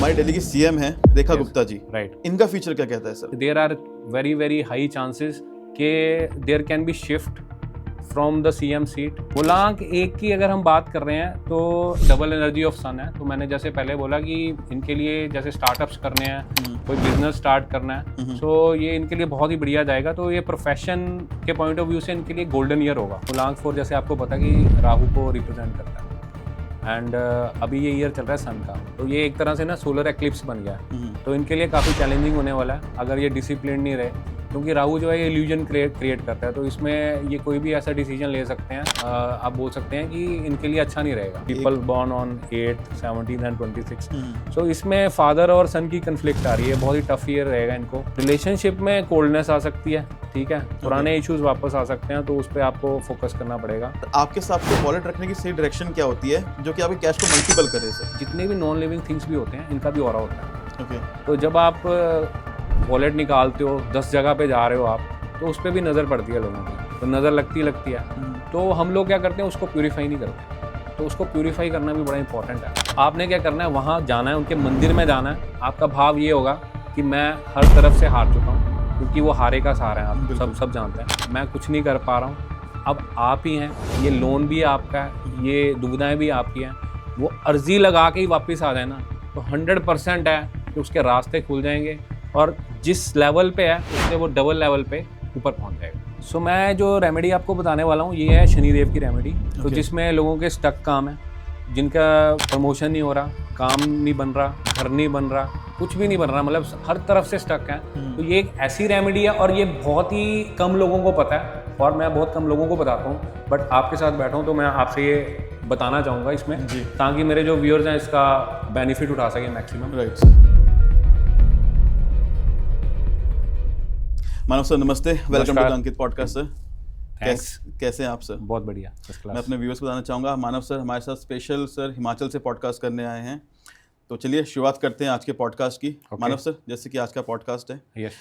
हमारी दिल्ली की सीएम है रेखा गुप्ता जी, राइट। इनका फ्यूचर क्या कहता है sir? There are very very high chances के there can be shift from the CM seat. मुलांक एक की अगर हम बात कर रहे हैं तो डबल एनर्जी ऑफ सन है। तो मैंने जैसे पहले बोला कि इनके लिए जैसे स्टार्टअप्स करने हैं, कोई बिजनेस स्टार्ट करना है, सो ये इनके लिए बहुत ही बढ़िया जाएगा। तो ये प्रोफेशन के पॉइंट ऑफ व्यू से इनके लिए गोल्डन ईयर होगा। मुलांक 4 जैसे आपको पता कि राहु को रिप्रेजेंट करता है एंड अभी ये ईयर चल रहा है सन का, तो ये एक तरह से ना सोलर एक्लिप्स बन गया है। तो इनके लिए काफ़ी चैलेंजिंग होने वाला है अगर ये डिसिप्लिन नहीं रहे, क्योंकि राहु जो है ये इल्यूजन क्रिएट करता है। तो इसमें ये कोई भी ऐसा डिसीजन ले सकते हैं, आप बोल सकते हैं कि इनके लिए अच्छा नहीं रहेगा। पीपल बॉर्न ऑन 8, 17 एंड 26, सो इसमें फादर और सन की कन्फ्लिक्ट आ रही है। बहुत ही टफ ईयर रहेगा इनको। रिलेशनशिप में कोल्डनेस आ सकती है, ठीक है, पुराने इश्यूज वापस आ सकते हैं, तो उस पर आपको फोकस करना पड़ेगा। आपके हिसाब से वॉलेट रखने की सही डायरेक्शन क्या होती है जो कि आपके कैश को मल्टीपल करे सर? जितने भी नॉन लिविंग थिंग्स भी होते हैं इनका भी ऑरा होता है। ओके। तो जब आप वॉलेट निकालते हो 10 जगह पे जा रहे हो आप, तो उस पर भी नज़र पड़ती है लोगों की, तो नज़र लगती है। तो हम लोग क्या करते हैं, उसको प्यूरीफाई नहीं करते। तो उसको प्यूरीफाई करना भी बड़ा इंपॉर्टेंट है। आपने क्या करना है, वहाँ जाना है, उनके मंदिर में जाना है। आपका भाव ये होगा कि मैं हर तरफ से हार चुका हूँ, क्योंकि वो हारे का सहारा है, आप सब जानते हैं। मैं कुछ नहीं कर पा रहा हूँ, अब आप ही हैं, ये लोन भी आपका है, ये दुविधाएँ भी आपकी हैं। वो अर्जी लगा के ही वापस आ जाए ना, तो 100% है कि उसके रास्ते खुल जाएंगे और जिस लेवल पे है उससे वो डबल लेवल पे ऊपर पहुंच जाएगा। सो मैं जो रेमेडी आपको बताने वाला हूँ ये है शनिदेव की रेमेडी। तो जिसमें लोगों के स्टक काम है, जिनका प्रमोशन नहीं हो रहा, काम नहीं बन रहा, घर नहीं बन रहा, कुछ भी नहीं बन रहा, मतलब हर तरफ से स्टक है। तो ये एक ऐसी रेमेडी है और ये बहुत ही कम लोगों को पता है और मैं बहुत कम लोगों को बताता हूँ। बट आपके साथ बैठा हूँ तो मैं आपसे ये बताना चाहूँगा इसमें, ताकि मेरे जो व्यूअर्स हैं इसका बेनिफिट उठा सकें मैक्सिमम। राइट। मानव सर नमस्ते, welcome to Ankit podcast sir. कैसे हैं आप सर? बहुत बढ़िया, मैं अपने व्यूअर्स को बताना चाहूँगा, मानव सर हमारे साथ स्पेशल सर हिमाचल से पॉडकास्ट करने आए हैं। तो चलिए शुरुआत करते हैं आज के पॉडकास्ट की। मानव सर, जैसे कि आज का पॉडकास्ट है, यस,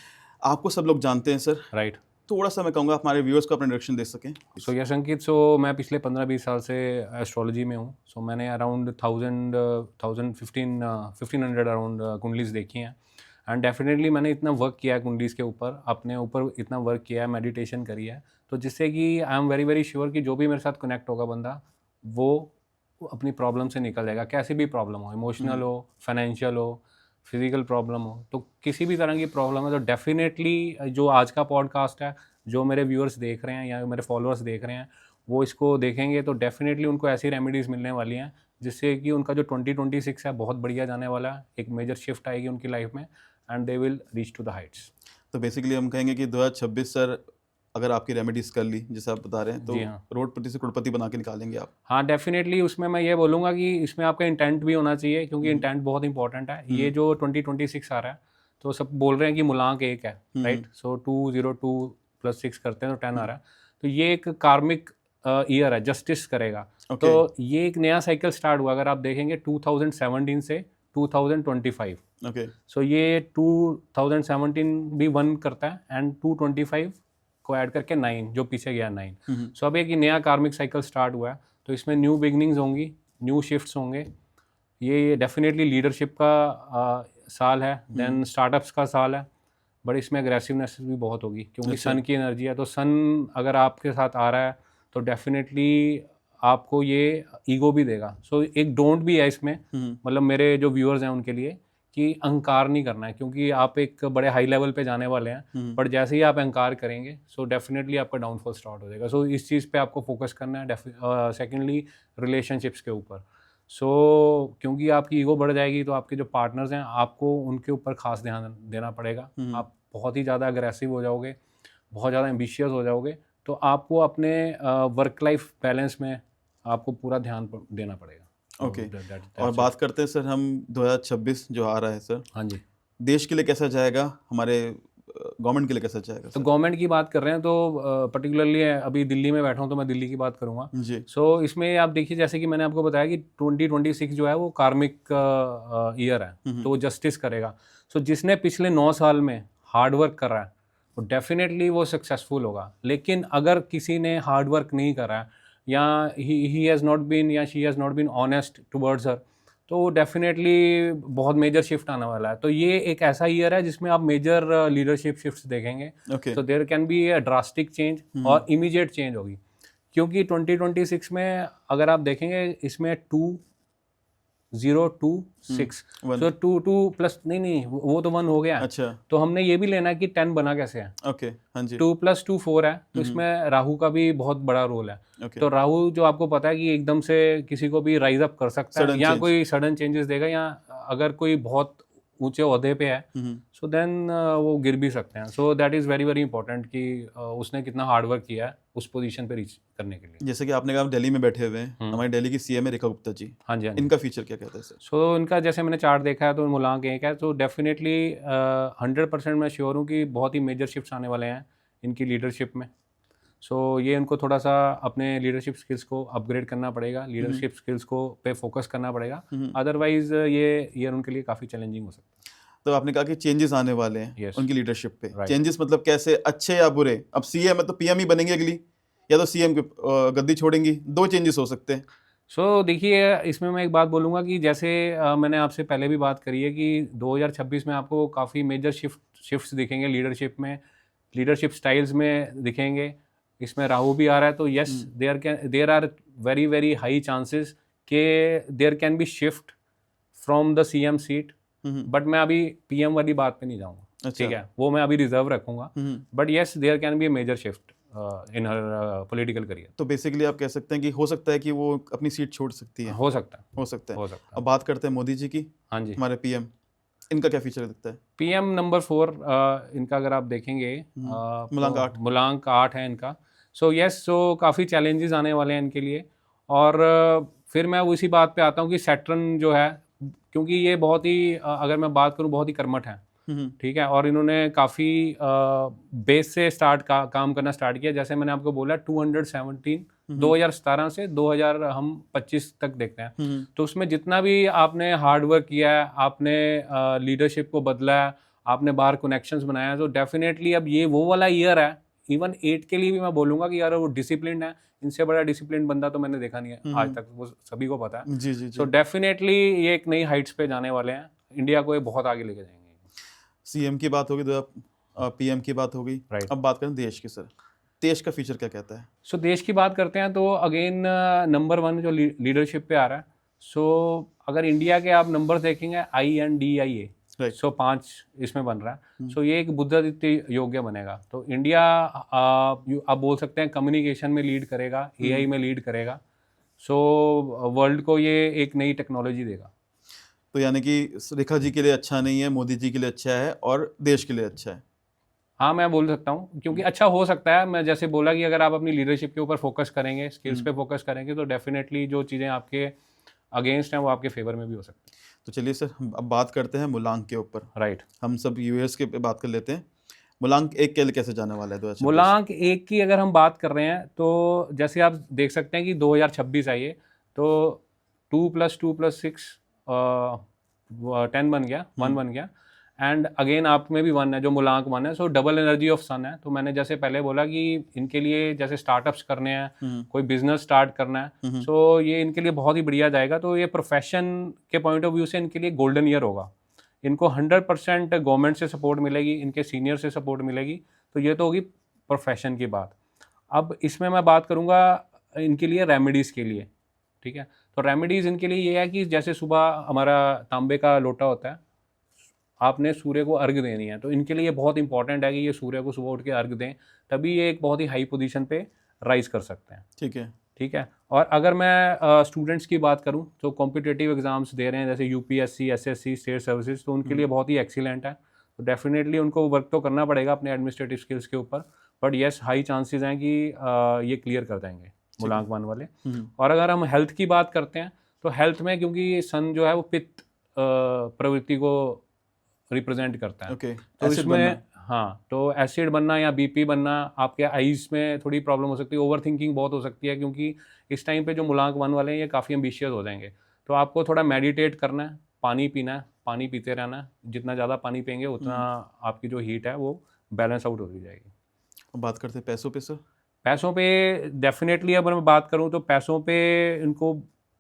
आपको सब लोग जानते हैं सर, राइट? थोड़ा सा मैं कहूँगा हमारे व्यूअर्स को अपना इंट्रोडक्शन दे सकें। सो यस अंकित, सो मैं पिछले 15-20 साल से एस्ट्रोलॉजी में हूँ। सो मैंने अराउंड 1500 अराउंड कुंडलीज देखी हैं एंड डेफिनेटली मैंने इतना वर्क किया है कुंडलीज के ऊपर, अपने ऊपर इतना वर्क किया है, मेडिटेशन करी है, तो जिससे कि I am very very sure कि जो भी मेरे साथ कनेक्ट होगा बंदा, वो अपनी प्रॉब्लम से निकल जाएगा। कैसी भी प्रॉब्लम हो, इमोशनल हो, फाइनेंशियल हो, फिजिकल प्रॉब्लम हो, तो किसी भी तरह की प्रॉब्लम है तो डेफिनेटली जो आज का पॉडकास्ट है, जो मेरे व्यूअर्स देख रहे हैं या मेरे फॉलोअर्स देख रहे हैं, वो इसको देखेंगे तो डेफिनेटली उनको ऐसी रेमेडीज़ मिलने वाली हैं जिससे कि उनका जो 2026 है बहुत बढ़िया जाने वाला है। एक मेजर शिफ्ट आएगी उनकी लाइफ में and they will reach to the heights. तो बेसिकली हम कहेंगे कि 2026 सर अगर आपकी रेमेडीज कर ली जैसे आप बता रहे हैं, तो रोडपति से करोड़पति बना के निकालेंगे आप। हाँ डेफिनेटली, उसमें मैं ये बोलूँगा कि इसमें आपका इंटेंट भी होना चाहिए, क्योंकि इंटेंट बहुत इंपॉर्टेंट है। ये जो 2026 आ रहा है, तो सब बोल रहे हैं कि मुलांक 1 है, राइट? सो 202 + 6 करते हैं तो 10 आ रहा है। तो ये एक कार्मिक ईयर है, जस्टिस करेगा। तो ये एक नया साइकिल स्टार्ट हुआ, अगर आप देखेंगे 2017 से 2025। ओके। सो ये 2017 भी 1 करता है एंड 225 को ऐड करके 9, जो पीछे गया 9। सो अब एक नया कार्मिक साइकिल स्टार्ट हुआ है, तो इसमें न्यू बिगनिंग्स होंगी, न्यू शिफ्ट्स होंगे। ये डेफिनेटली लीडरशिप का साल है, देन स्टार्टअप्स का साल है, बट इसमें अग्रेसिवनेस भी बहुत होगी क्योंकि सन की एनर्जी है। तो सन अगर आपके साथ आ रहा है तो डेफिनेटली आपको ये ईगो भी देगा। सो एक डोंट भी है इसमें, मतलब मेरे जो व्यूअर्स हैं उनके लिए, कि अहंकार नहीं करना है, क्योंकि आप एक बड़े हाई लेवल पे जाने वाले हैं, बट जैसे ही आप अहंकार करेंगे सो डेफिनेटली आपका डाउनफॉल स्टार्ट हो जाएगा। सो इस चीज़ पे आपको फोकस करना है। सेकेंडली रिलेशनशिप्स के ऊपर, सो क्योंकि आपकी ईगो बढ़ जाएगी तो आपके जो पार्टनर्स हैं आपको उनके ऊपर खास ध्यान देना पड़ेगा। आप बहुत ही ज़्यादा अग्रेसिव हो जाओगे, बहुत ज़्यादा एम्बिशियस हो जाओगे, तो आपको अपने वर्क लाइफ बैलेंस में आपको पूरा ध्यान देना पड़ेगा। ओके। और बात करते हैं सर हम 2026 जो आ रहा है सर, हाँ जी, देश के लिए कैसा जाएगा, हमारे गवर्नमेंट के लिए कैसा जाएगा? तो गवर्नमेंट की बात कर रहे हैं तो पर्टिकुलरली अभी दिल्ली में बैठा हूँ तो मैं दिल्ली की बात करूँगा जी। सो इसमें आप देखिए, जैसे कि मैंने आपको बताया कि 2026 जो है वो कार्मिक ईयर है, तो वो जस्टिस करेगा। सो जिसने पिछले 9 साल में हार्ड वर्क कर रहा है तो डेफिनेटली वो सक्सेसफुल होगा। लेकिन अगर किसी ने हार्ड वर्क नहीं करा है या ही हैज़ नॉट बीन या she has not been honest towards her, तो डेफिनेटली बहुत मेजर शिफ्ट आने वाला है। तो ये एक ऐसा ईयर है जिसमें आप मेजर लीडरशिप शिफ्ट्स देखेंगे। ओके। तो there can be a drastic change और इमीडिएट चेंज होगी, क्योंकि 2026 में अगर आप देखेंगे इसमें 2026 One. सो 2 प्लस नहीं वो तो 1 हो गया। अच्छा। तो हमने ये भी लेना है कि 10 बना कैसे है। ओके। हाँ जी। 2 + 2 4 है, तो इसमें राहु का भी बहुत बड़ा रोल है। ओके। तो राहु जो आपको पता है कि एकदम से किसी को भी राइज अप कर सकता है, Sudden या change. कोई सडन चेंजेस देगा, या अगर कोई बहुत ऊंचे ओहदे पे है सो देन वो गिर भी सकते हैं। So that is very very important कि उसने कितना हार्डवर्क किया है उस पोजीशन पे रीच करने के लिए। जैसे कि आपने कहा आप दिल्ली में बैठे हुए हैं, हमारी दिल्ली की सीएम है रेखा गुप्ता जी। हाँ जी, हाँ जी। इनका फीचर क्या कहता है सर? सो इनका जैसे मैंने चार्ट देखा है तो मूलांक 1 है, तो डेफिनेटली 100% मैं श्योर हूँ कि बहुत ही मेजर शिफ्ट्स आने वाले हैं इनकी लीडरशिप में। सो ये इनको थोड़ा सा अपने लीडरशिप स्किल्स को अपग्रेड करना पड़ेगा, लीडरशिप स्किल्स को पे फोकस करना पड़ेगा, अदरवाइज ये ईयर उनके लिए काफ़ी चैलेंजिंग हो सकता है। तो आपने कहा कि चेंजेस आने वाले हैं Yes. उनकी लीडरशिप पे। Right. चेंजेस मतलब कैसे, अच्छे या बुरे? अब सीएम है तो पीएम ही बनेंगे अगली, या तो सीएम की गद्दी छोड़ेंगी, दो चेंजेस हो सकते हैं। सो देखिए, इसमें मैं एक बात बोलूँगा कि जैसे मैंने आपसे पहले भी बात करी है कि 2026 में आपको काफ़ी मेजर शिफ्ट्स दिखेंगे लीडरशिप में, लीडरशिप स्टाइल्स में दिखेंगे। इसमें राहु भी आ रहा है, तो yes there are very very high chances के there can be shift from the CM seat, but मैं अभी पीएम वाली बात पे नहीं जाऊँगा। अच्छा। ठीक है, वो मैं अभी रिजर्व रखूँगा, but yes there can be a major shift in her political career. तो बेसिकली आप कह सकते हैं कि हो सकता है कि वो अपनी सीट छोड़ सकती है। हो सकता है, हो सकता है। हो सकता है। अब बात करते हैं मोदी जी की, हाँ जी। हमारे पीएम, इनका क्या फीचर लगता है? पीएम नंबर 4 इनका अगर आप देखेंगे मूलांक 8। मूलांक 8 है इनका। सो यस, सो काफ़ी चैलेंजेस आने वाले हैं इनके लिए। और फिर मैं उसी बात पे आता हूँ कि सैटर्न जो है, क्योंकि ये बहुत ही अगर मैं बात करूँ बहुत ही कर्मठ है, ठीक है, और इन्होंने काफ़ी बेस से काम करना स्टार्ट किया। जैसे मैंने आपको बोला 217 2017 से 2025 तक देखते हैं, तो उसमें जितना भी आपने हार्ड वर्क किया है, आपने लीडरशिप को बदला है, आपने बाहर कनेक्शंस बनाया है, तो डेफिनेटली अब ये वो वाला ईयर है। इवन 8 के लिए भी मैं बोलूँगा कि यार वो डिसिप्लिन है, इनसे बड़ा डिसिप्लिन बंदा तो मैंने देखा नहीं है आज तक, वो सभी को पता है। जी जी सो जी। डेफिनेटली ये एक नई हाइट्स पे जाने वाले हैं, इंडिया को ये बहुत आगे लेके जाएंगे। सीएम की बात होगी तो पीएम की बात होगी। Right. अब बात करें देश की सर, देश का फीचर क्या कहता है? सो देश की बात करते हैं तो अगेन नंबर 1 जो लीडरशिप पे आ रहा है। सो अगर इंडिया के आप नंबर देखेंगे INDIA, Right. सो 5 इसमें बन रहा है। सो ये एक बुद्धादित्य योग्य बनेगा। तो इंडिया आप बोल सकते हैं कम्युनिकेशन में लीड करेगा, AI में लीड करेगा। सो वर्ल्ड को ये एक नई टेक्नोलॉजी देगा। तो यानी कि रेखा जी के लिए अच्छा नहीं है, मोदी जी के लिए अच्छा है और देश के लिए अच्छा है। हाँ, मैं बोल सकता हूँ, क्योंकि अच्छा हो सकता है। मैं जैसे बोला कि अगर आप अपनी लीडरशिप के ऊपर फोकस करेंगे, स्किल्स पे फोकस करेंगे, तो डेफिनेटली जो चीज़ें आपके अगेंस्ट हैं वो आपके फेवर में भी हो सकती है। तो चलिए सर, अब बात करते हैं मूलांक के ऊपर। राइट। हम सब यूएस के पे बात कर लेते हैं। मूलांक 1 के लिए कैसे जाने वाला है 2026? मूलांक 1 की अगर हम बात कर रहे हैं तो जैसे आप देख सकते हैं कि 2026 आई है, तो 2 + 2 + 6 10 बन गया, 1 बन गया, एंड अगेन आप में भी 1 है जो मूलांक 1 है। सो डबल एनर्जी ऑफ सन है। तो मैंने जैसे पहले बोला कि इनके लिए जैसे स्टार्टअप्स करने हैं, कोई बिजनेस स्टार्ट करना है, सो ये इनके लिए बहुत ही बढ़िया जाएगा। तो ये प्रोफेशन के पॉइंट ऑफ व्यू से इनके लिए गोल्डन ईयर होगा। इनको 100% गवर्नमेंट से सपोर्ट मिलेगी, इनके सीनियर से सपोर्ट मिलेगी। तो ये तो होगी प्रोफेशन की बात। अब इसमें मैं बात करूँगा इनके लिए रेमेडीज़ के लिए, ठीक है। तो रेमेडीज़ इनके लिए ये है कि जैसे सुबह हमारा तांबे का लोटा होता है, आपने सूर्य को अर्घ देनी है, तो इनके लिए बहुत इंपॉर्टेंट है कि ये सूर्य को सुबह उठ के अर्घ दें, तभी ये एक बहुत ही हाई पोजीशन पे राइज कर सकते हैं। ठीक है। ठीक है। और अगर मैं स्टूडेंट्स की बात करूं तो कॉम्पिटिटिव एग्जाम्स दे रहे हैं जैसे UPSC, SSC, स्टेट सर्विसेज, तो उनके लिए बहुत ही एक्सीलेंट है। तो डेफिनेटली उनको वर्क तो करना पड़ेगा अपने एडमिनिस्ट्रेटिव स्किल्स के ऊपर, बट येस हाई चांसेस हैं कि ये क्लियर कर देंगे मूलांक 1 वाले। और अगर हम हेल्थ की बात करते हैं तो हेल्थ में, क्योंकि सन जो है वो पित्त प्रवृत्ति को रिप्रेजेंट करता है, ओके। तो इसमें हाँ, तो एसिड बनना या BP बनना, आपके आईज में थोड़ी प्रॉब्लम हो सकती है, ओवर थिंकिंग बहुत हो सकती है, क्योंकि इस टाइम पे जो मूलांक 1 वाले हैं ये काफ़ी एम्बिशियस हो जाएंगे। तो आपको थोड़ा मेडिटेट करना है, पानी पीना है, पानी पीते रहना है। जितना ज़्यादा पानी पिएंगे उतना आपकी जो हीट है वो बैलेंस आउट होती जाएगी। अब बात करते हैं पैसों पे सर। पैसों पे डेफिनेटली अगर मैं बात करूँ तो पैसों पे इनको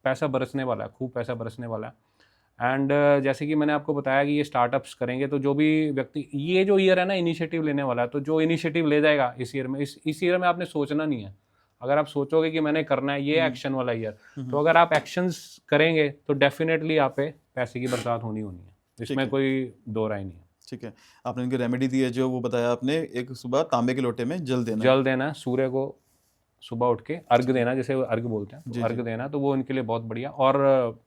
पैसा बरसने वाला है, खूब पैसा बरसने वाला है। एंड जैसे कि मैंने आपको बताया कि ये स्टार्टअप्स करेंगे, तो जो भी व्यक्ति, ये जो ईयर है ना इनिशिएटिव लेने वाला है, तो जो इनिशिएटिव ले जाएगा इस ईयर में, इस ईयर में आपने सोचना नहीं है। अगर आप सोचोगे कि मैंने करना है ये एक्शन वाला ईयर, तो अगर आप एक्शंस करेंगे तो डेफिनेटली आप पे पैसे की बरसात होनी है, इसमें कोई दो राय नहीं है। ठीक है, आपने इनकी रेमेडी दी है जो वो बताया आपने, एक सुबह तांबे के लोटे में जल देना, सूर्य को सुबह उठ के अर्घ देना, जैसे अर्घ बोलते हैं, तो अर्घ देना, तो वो इनके लिए बहुत बढ़िया। और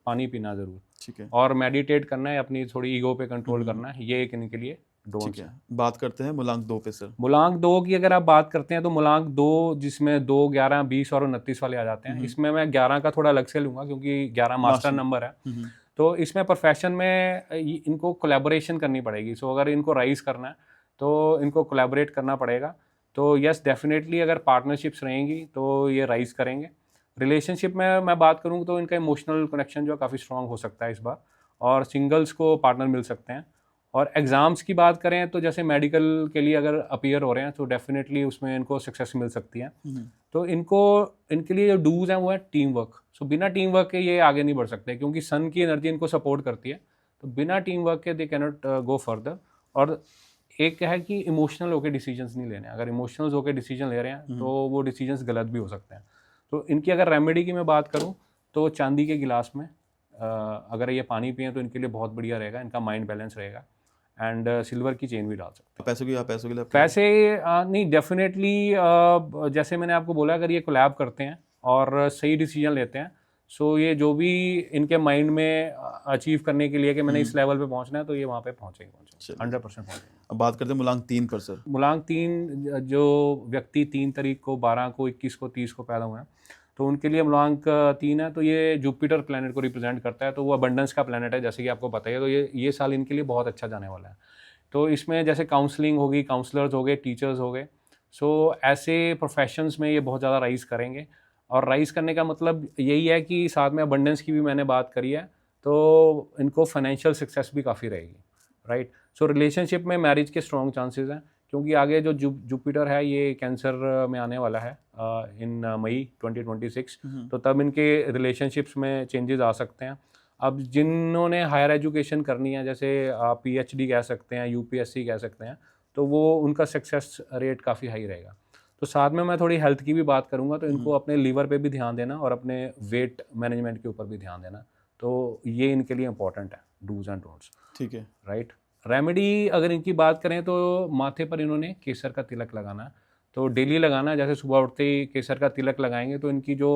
पानी पीना जरूर, ठीक है, और मेडिटेट करना है, अपनी थोड़ी ईगो पे कंट्रोल करना है, ये एक इनके लिए ठीक है। बात करते हैं मूलांक 2 पे सर। मूलांक 2 की अगर आप बात करते हैं तो मूलांक 2 जिसमें 2, 11, 20 और 29 वाले आ जाते हैं, इसमें मैं 11 का थोड़ा अलग से लूंगा क्योंकि 11 मास्टर नंबर है। तो इसमें प्रोफेशन में इनको कोलैबोरेशन करनी पड़ेगी। सो अगर इनको राइज करना है तो इनको कोलैबोरेट करना पड़ेगा। तो यस डेफिनेटली अगर पार्टनरशिप्स रहेंगी तो ये राइज करेंगे। रिलेशनशिप में मैं बात करूँ तो इनका इमोशनल कनेक्शन जो है काफ़ी स्ट्रॉन्ग हो सकता है इस बार, और सिंगल्स को पार्टनर मिल सकते हैं। और एग्ज़ाम्स की बात करें तो जैसे मेडिकल के लिए अगर अपीयर हो रहे हैं तो डेफिनेटली उसमें इनको सक्सेस मिल सकती है। तो इनके लिए जो डूज हैं वो है टीम वर्क। सो बिना टीम वर्क के ये आगे नहीं बढ़ सकते क्योंकि सन की एनर्जी इनको सपोर्ट करती है। तो बिना टीम वर्क के they can not go further. और एक है कि इमोशनल होकर डिसीजंस नहीं लेने। अगर इमोशनल होकर डिसीजन ले रहे हैं तो वो डिसीजंस गलत भी हो सकते हैं। तो इनकी अगर रेमेडी की मैं बात करूँ तो चांदी के गिलास में अगर ये पानी पिए तो इनके लिए बहुत बढ़िया रहेगा, इनका माइंड बैलेंस रहेगा। एंड सिल्वर की चेन भी डाल सकते हैं। पैसों के लिए पैसे नहीं, डेफिनेटली जैसे मैंने आपको बोला, अगर ये कोलैब करते हैं और सही डिसीजन लेते हैं, सो ये जो भी इनके माइंड में अचीव करने के लिए कि मैंने इस लेवल पे पहुंचना है, तो ये वहाँ पे पहुँचेंगे 100% पहुँचेंगे। अब बात करते हैं मूलांक 3 पर सर। मूलांक 3 जो व्यक्ति 3 तारीख को, 12 को, 21 को, 30 को पैदा हुए हैं, तो उनके लिए मूलांक 3 है। तो ये जुपिटर प्लैनेट को रिप्रेजेंट करता है, तो वो अबंडेंस का प्लैनेट है जैसे कि आपको पता है। तो ये साल इनके लिए बहुत अच्छा जाने वाला है। तो इसमें जैसे काउंसलिंग होगी, काउंसलर्स हो गए, टीचर्स हो गए, सो ऐसे प्रोफेशंस में ये बहुत ज़्यादा राइज करेंगे। और राइज करने का मतलब यही है कि साथ में अबंडेंस की भी मैंने बात करी है, तो इनको फाइनेंशियल सक्सेस भी काफ़ी रहेगी, राइट। सो रिलेशनशिप में मैरिज के स्ट्रॉन्ग चांसेस हैं क्योंकि आगे जो जुपिटर है ये कैंसर में आने वाला है इन मई 2026। तो तब इनके रिलेशनशिप्स में चेंजेस आ सकते हैं। अब जिन्होंने हायर एजुकेशन करनी है, जैसे PhD कह सकते हैं, UPSC कह सकते हैं, तो वो उनका सक्सेस रेट काफ़ी हाई रहेगा। तो साथ में मैं थोड़ी हेल्थ की भी बात करूंगा, तो इनको अपने लीवर पे भी ध्यान देना और अपने वेट मैनेजमेंट के ऊपर भी ध्यान देना। तो ये इनके लिए इंपॉर्टेंट है, डूज एंड डोंट्स। ठीक है, राइट। रेमेडी अगर इनकी बात करें तो माथे पर इन्होंने केसर का तिलक लगाना है, तो डेली लगाना है। जैसे सुबह उठते ही केसर का तिलक लगाएंगे तो इनकी जो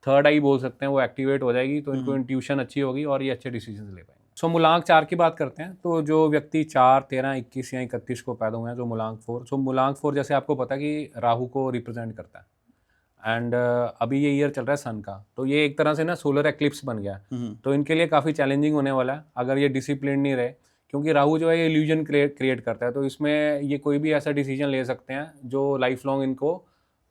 थर्ड आई बोल सकते हैं वो एक्टिवेट हो जाएगी, तो इनको इंट्यूशन अच्छी होगी और ये अच्छे डिसीजन ले पाएंगे। सो मूलांक 4 की बात करते हैं, तो जो व्यक्ति 4, 13, 21 या 31 को पैदा हुए हैं, जो मूलांक 4, सो मूलांक 4 जैसे आपको पता है कि राहु को रिप्रेजेंट करता है। एंड अभी ये ईयर चल रहा है सन का, तो ये एक तरह से ना सोलर एक्लिप्स बन गया है। तो इनके लिए काफ़ी चैलेंजिंग होने वाला है अगर ये डिसिप्लिन नहीं रहे, क्योंकि राहु जो है ये इल्यूजन क्रिएट करता है। तो इसमें ये कोई भी ऐसा डिसीजन ले सकते हैं जो लाइफ लॉन्ग इनको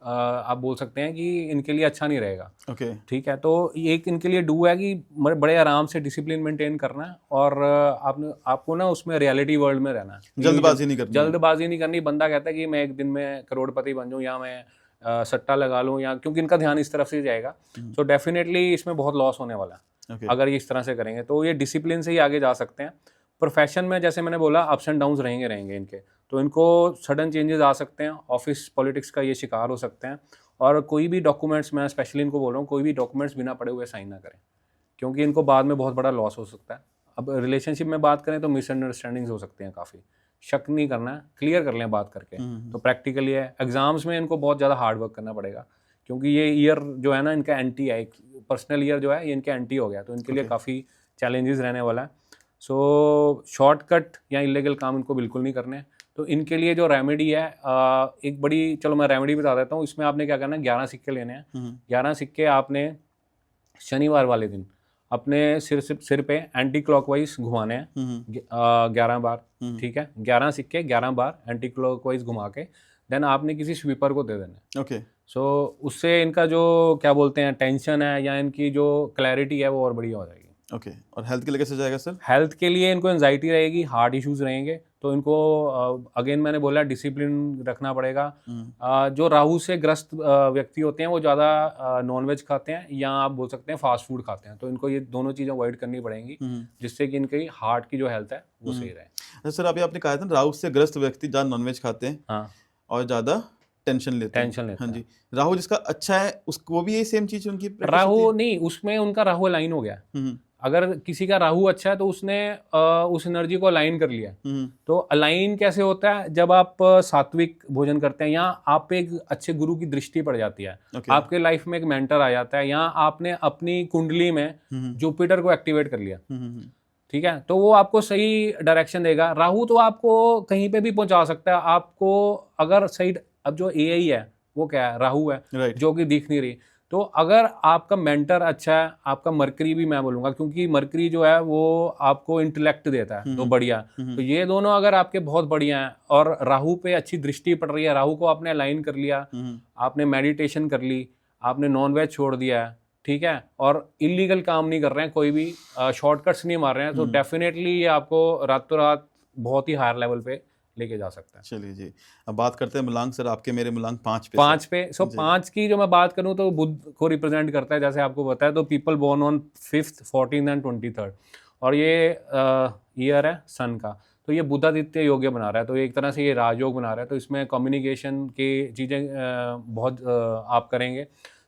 आप बोल सकते हैं कि इनके लिए अच्छा नहीं रहेगा। ओके, ठीक है। तो एक इनके लिए डू है कि बड़े आराम से डिसिप्लिन मेंटेन करना है और आपको ना उसमें रियलिटी वर्ल्ड में रहना है। जल्दबाजी नहीं करनी। बंदा कहता है कि मैं एक दिन में करोड़पति बन जाऊँ या मैं सट्टा लगा लूँ, या क्योंकि इनका ध्यान इस तरफ से जाएगा। तो डेफिनेटली इसमें बहुत लॉस होने वाला है अगर ये इस तरह से करेंगे। तो ये डिसिप्लिन से ही आगे जा सकते हैं। प्रोफेशन में जैसे मैंने बोला अप्स एंड डाउन्स रहेंगे इनके, तो इनको सडन चेंजेस आ सकते हैं। ऑफिस पॉलिटिक्स का ये शिकार हो सकते हैं। और कोई भी डॉक्यूमेंट्स, मैं स्पेशली इनको बोल रहा हूँ, कोई भी डॉक्यूमेंट्स बिना पढ़े हुए साइन ना करें, क्योंकि इनको बाद में बहुत बड़ा लॉस हो सकता है। अब रिलेशनशिप में बात करें तो मिसअंडरस्टैंडिंग्स हो सकते हैं काफ़ी। शक नहीं करना है, क्लियर कर लें बात करके। तो प्रैक्टिकली है, एग्जाम्स में इनको बहुत ज़्यादा हार्ड वर्क करना पड़ेगा, क्योंकि ये ईयर जो है ना इनका एंटी है, पर्सनल ईयर जो है ये इनके एंटी हो गया, तो इनके लिए काफ़ी चैलेंजेस रहने वाला है। सो शॉर्टकट या इलीगल काम इनको बिल्कुल नहीं करने। तो इनके लिए जो रेमेडी है एक बड़ी, चलो मैं रेमेडी बता देता हूँ। इसमें आपने क्या करना है, 11 सिक्के लेने हैं। 11 सिक्के आपने शनिवार वाले दिन अपने सिर पे एंटी क्लॉकवाइज घुमाने हैं 11 बार। ठीक है, 11 सिक्के 11 बार एंटी क्लॉकवाइज घुमा के देन आपने किसी स्वीपर को दे देना। ओके। सो उससे इनका जो क्या बोलते हैं टेंशन है या इनकी जो क्लैरिटी है वो और बढ़िया हो जाएगी। ओके, और हेल्थ के लिए कैसे जाएगा सर? हेल्थ के लिए इनको एंजाइटी रहेगी, हार्ट इश्यूज रहेंगे, तो इनको अगेन मैंने बोला डिसिप्लिन रखना पड़ेगा। जो राहु से ग्रस्त व्यक्ति होते हैं वो ज़्यादा नॉनवेज खाते हैं या आप बोल सकते हैं फास्ट फूड खाते हैं, तो इनको ये दोनों चीज़ें अवॉइड करनी पड़ेंगी जिससे कि इनकी हार्ट की जो हेल्थ है वो सही रहे। अच्छा सर, अभी आपने कहा था राहु से ग्रस्त व्यक्ति ज़्यादा नॉनवेज खाते हैं हाँ, और ज़्यादा टेंशन लेते हैं। हाँ जी, राहु जिसका अच्छा है उसको भी ये सेम चीज़ उनकी practice होती राहु है? नहीं, उसमें उनका राहु अलाइन हो गया। हम्म, अगर किसी का राहु अच्छा है तो उसने उस एनर्जी को अलाइन कर लिया। तो अलाइन कैसे होता है? जब आप सात्विक भोजन करते हैं या आप पे एक अच्छे गुरु की दृष्टि पड़ जाती है, आपके लाइफ में एक मेंटर आ जाता है, या आपने अपनी कुंडली में जुपिटर को एक्टिवेट कर लिया, ठीक है, तो वो आपको सही डायरेक्शन देगा। राहु तो आपको कहीं पे भी पहुंचा सकता है आपको, अगर सही। अब जो एआई है वो क्या है? राहु है, जो कि दिख नहीं रही। तो अगर आपका मेंटर अच्छा है, आपका मरकरी भी मैं बोलूँगा, क्योंकि मरकरी जो है वो आपको इंटेलेक्ट देता है, तो बढ़िया। तो ये दोनों अगर आपके बहुत बढ़िया हैं और राहु पे अच्छी दृष्टि पड़ रही है, राहु को आपने अलाइन कर लिया, आपने मेडिटेशन कर ली, आपने नॉनवेज छोड़ दिया है, ठीक है, और इलीगल काम नहीं कर रहे हैं, कोई भी शॉर्टकट्स नहीं मार रहे हैं, तो डेफिनेटली ये आपको रातों रात बहुत ही हायर लेवल पे लेके जा सकता है। चलिए जी, अब बात करते हैं मूलांक सर। आपके मेरे मूलांक 5 पे। 5 पे। सो 5 की जो मैं बात करूं तो बुध को रिप्रेजेंट करता है, जैसे आपको बताया, तो people born on 5th, 14th and 23rd, और ये ईयर है सन का, तो ये बुधादित्य योग्य बना रहा है, तो एक तरह से ये राजयोग बना रहा है, तो इसमें कम्युनिकेशन की चीज़ें बहुत आप करेंगे।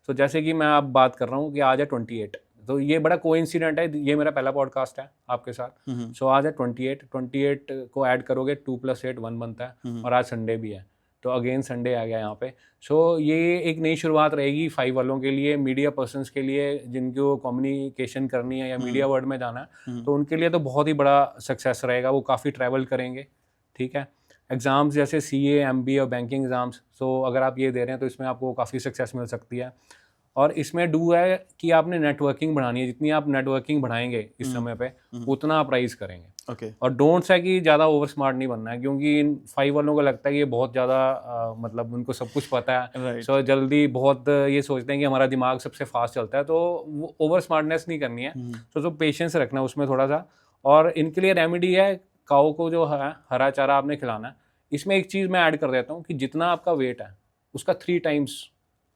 तो जैसे कि मैं अब बात कर रहा हूँ कि आज है 28, तो ये बड़ा कोइंसिडेंट है, ये मेरा पहला पॉडकास्ट है आपके साथ। सो आज है 28 को ऐड करोगे 2 + 8 1 बनता है, और आज संडे भी है, तो अगेन संडे आ गया यहाँ पे। सो ये एक नई शुरुआत रहेगी 5 वालों के लिए, मीडिया पर्सन्स के लिए, जिनको कम्युनिकेशन करनी है या मीडिया वर्ल्ड में जाना है, तो उनके लिए तो बहुत ही बड़ा सक्सेस रहेगा। वो काफ़ी ट्रैवल करेंगे, ठीक है। एग्ज़ाम्स जैसे CA, MBA और बैंकिंग एग्ज़ाम्स, सो अगर आप ये दे रहे हैं तो इसमें आपको काफ़ी सक्सेस मिल सकती है। और इसमें डू है कि आपने नेटवर्किंग बढ़ानी है, जितनी आप नेटवर्किंग बढ़ाएंगे इस समय पे उतना आप राइज करेंगे। और डोंट्स है कि ज़्यादा ओवर स्मार्ट नहीं बनना है, क्योंकि इन 5 वालों को लगता है कि ये बहुत ज़्यादा मतलब उनको सब कुछ पता है, सो जल्दी बहुत ये सोचते हैं कि हमारा दिमाग सबसे फास्ट चलता है, तो वो ओवर स्मार्टनेस नहीं करनी है। तो पेशेंस रखना है उसमें थोड़ा सा। और इनके लिए रेमेडी है, काऊ को जो है हरा चारा आपने खिलाना है। इसमें एक चीज़ मैं ऐड कर देता हूँ कि जितना आपका वेट है उसका 3 टाइम्स